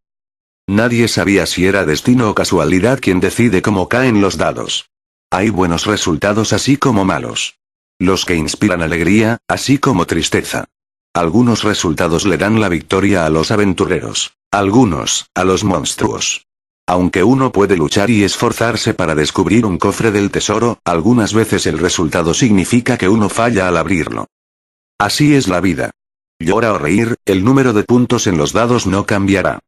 Nadie sabía si era destino o casualidad quien decide cómo caen los dados. Hay buenos resultados así como malos. Los que inspiran alegría, así como tristeza. Algunos resultados le dan la victoria a los aventureros, algunos, a los monstruos. Aunque uno puede luchar y esforzarse para descubrir un cofre del tesoro, algunas veces el resultado significa que uno falla al abrirlo. Así es la vida. Llora o reír, el número de puntos en los dados no cambiará.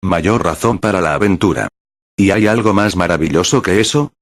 Mayor razón para la aventura. ¿Y hay algo más maravilloso que eso?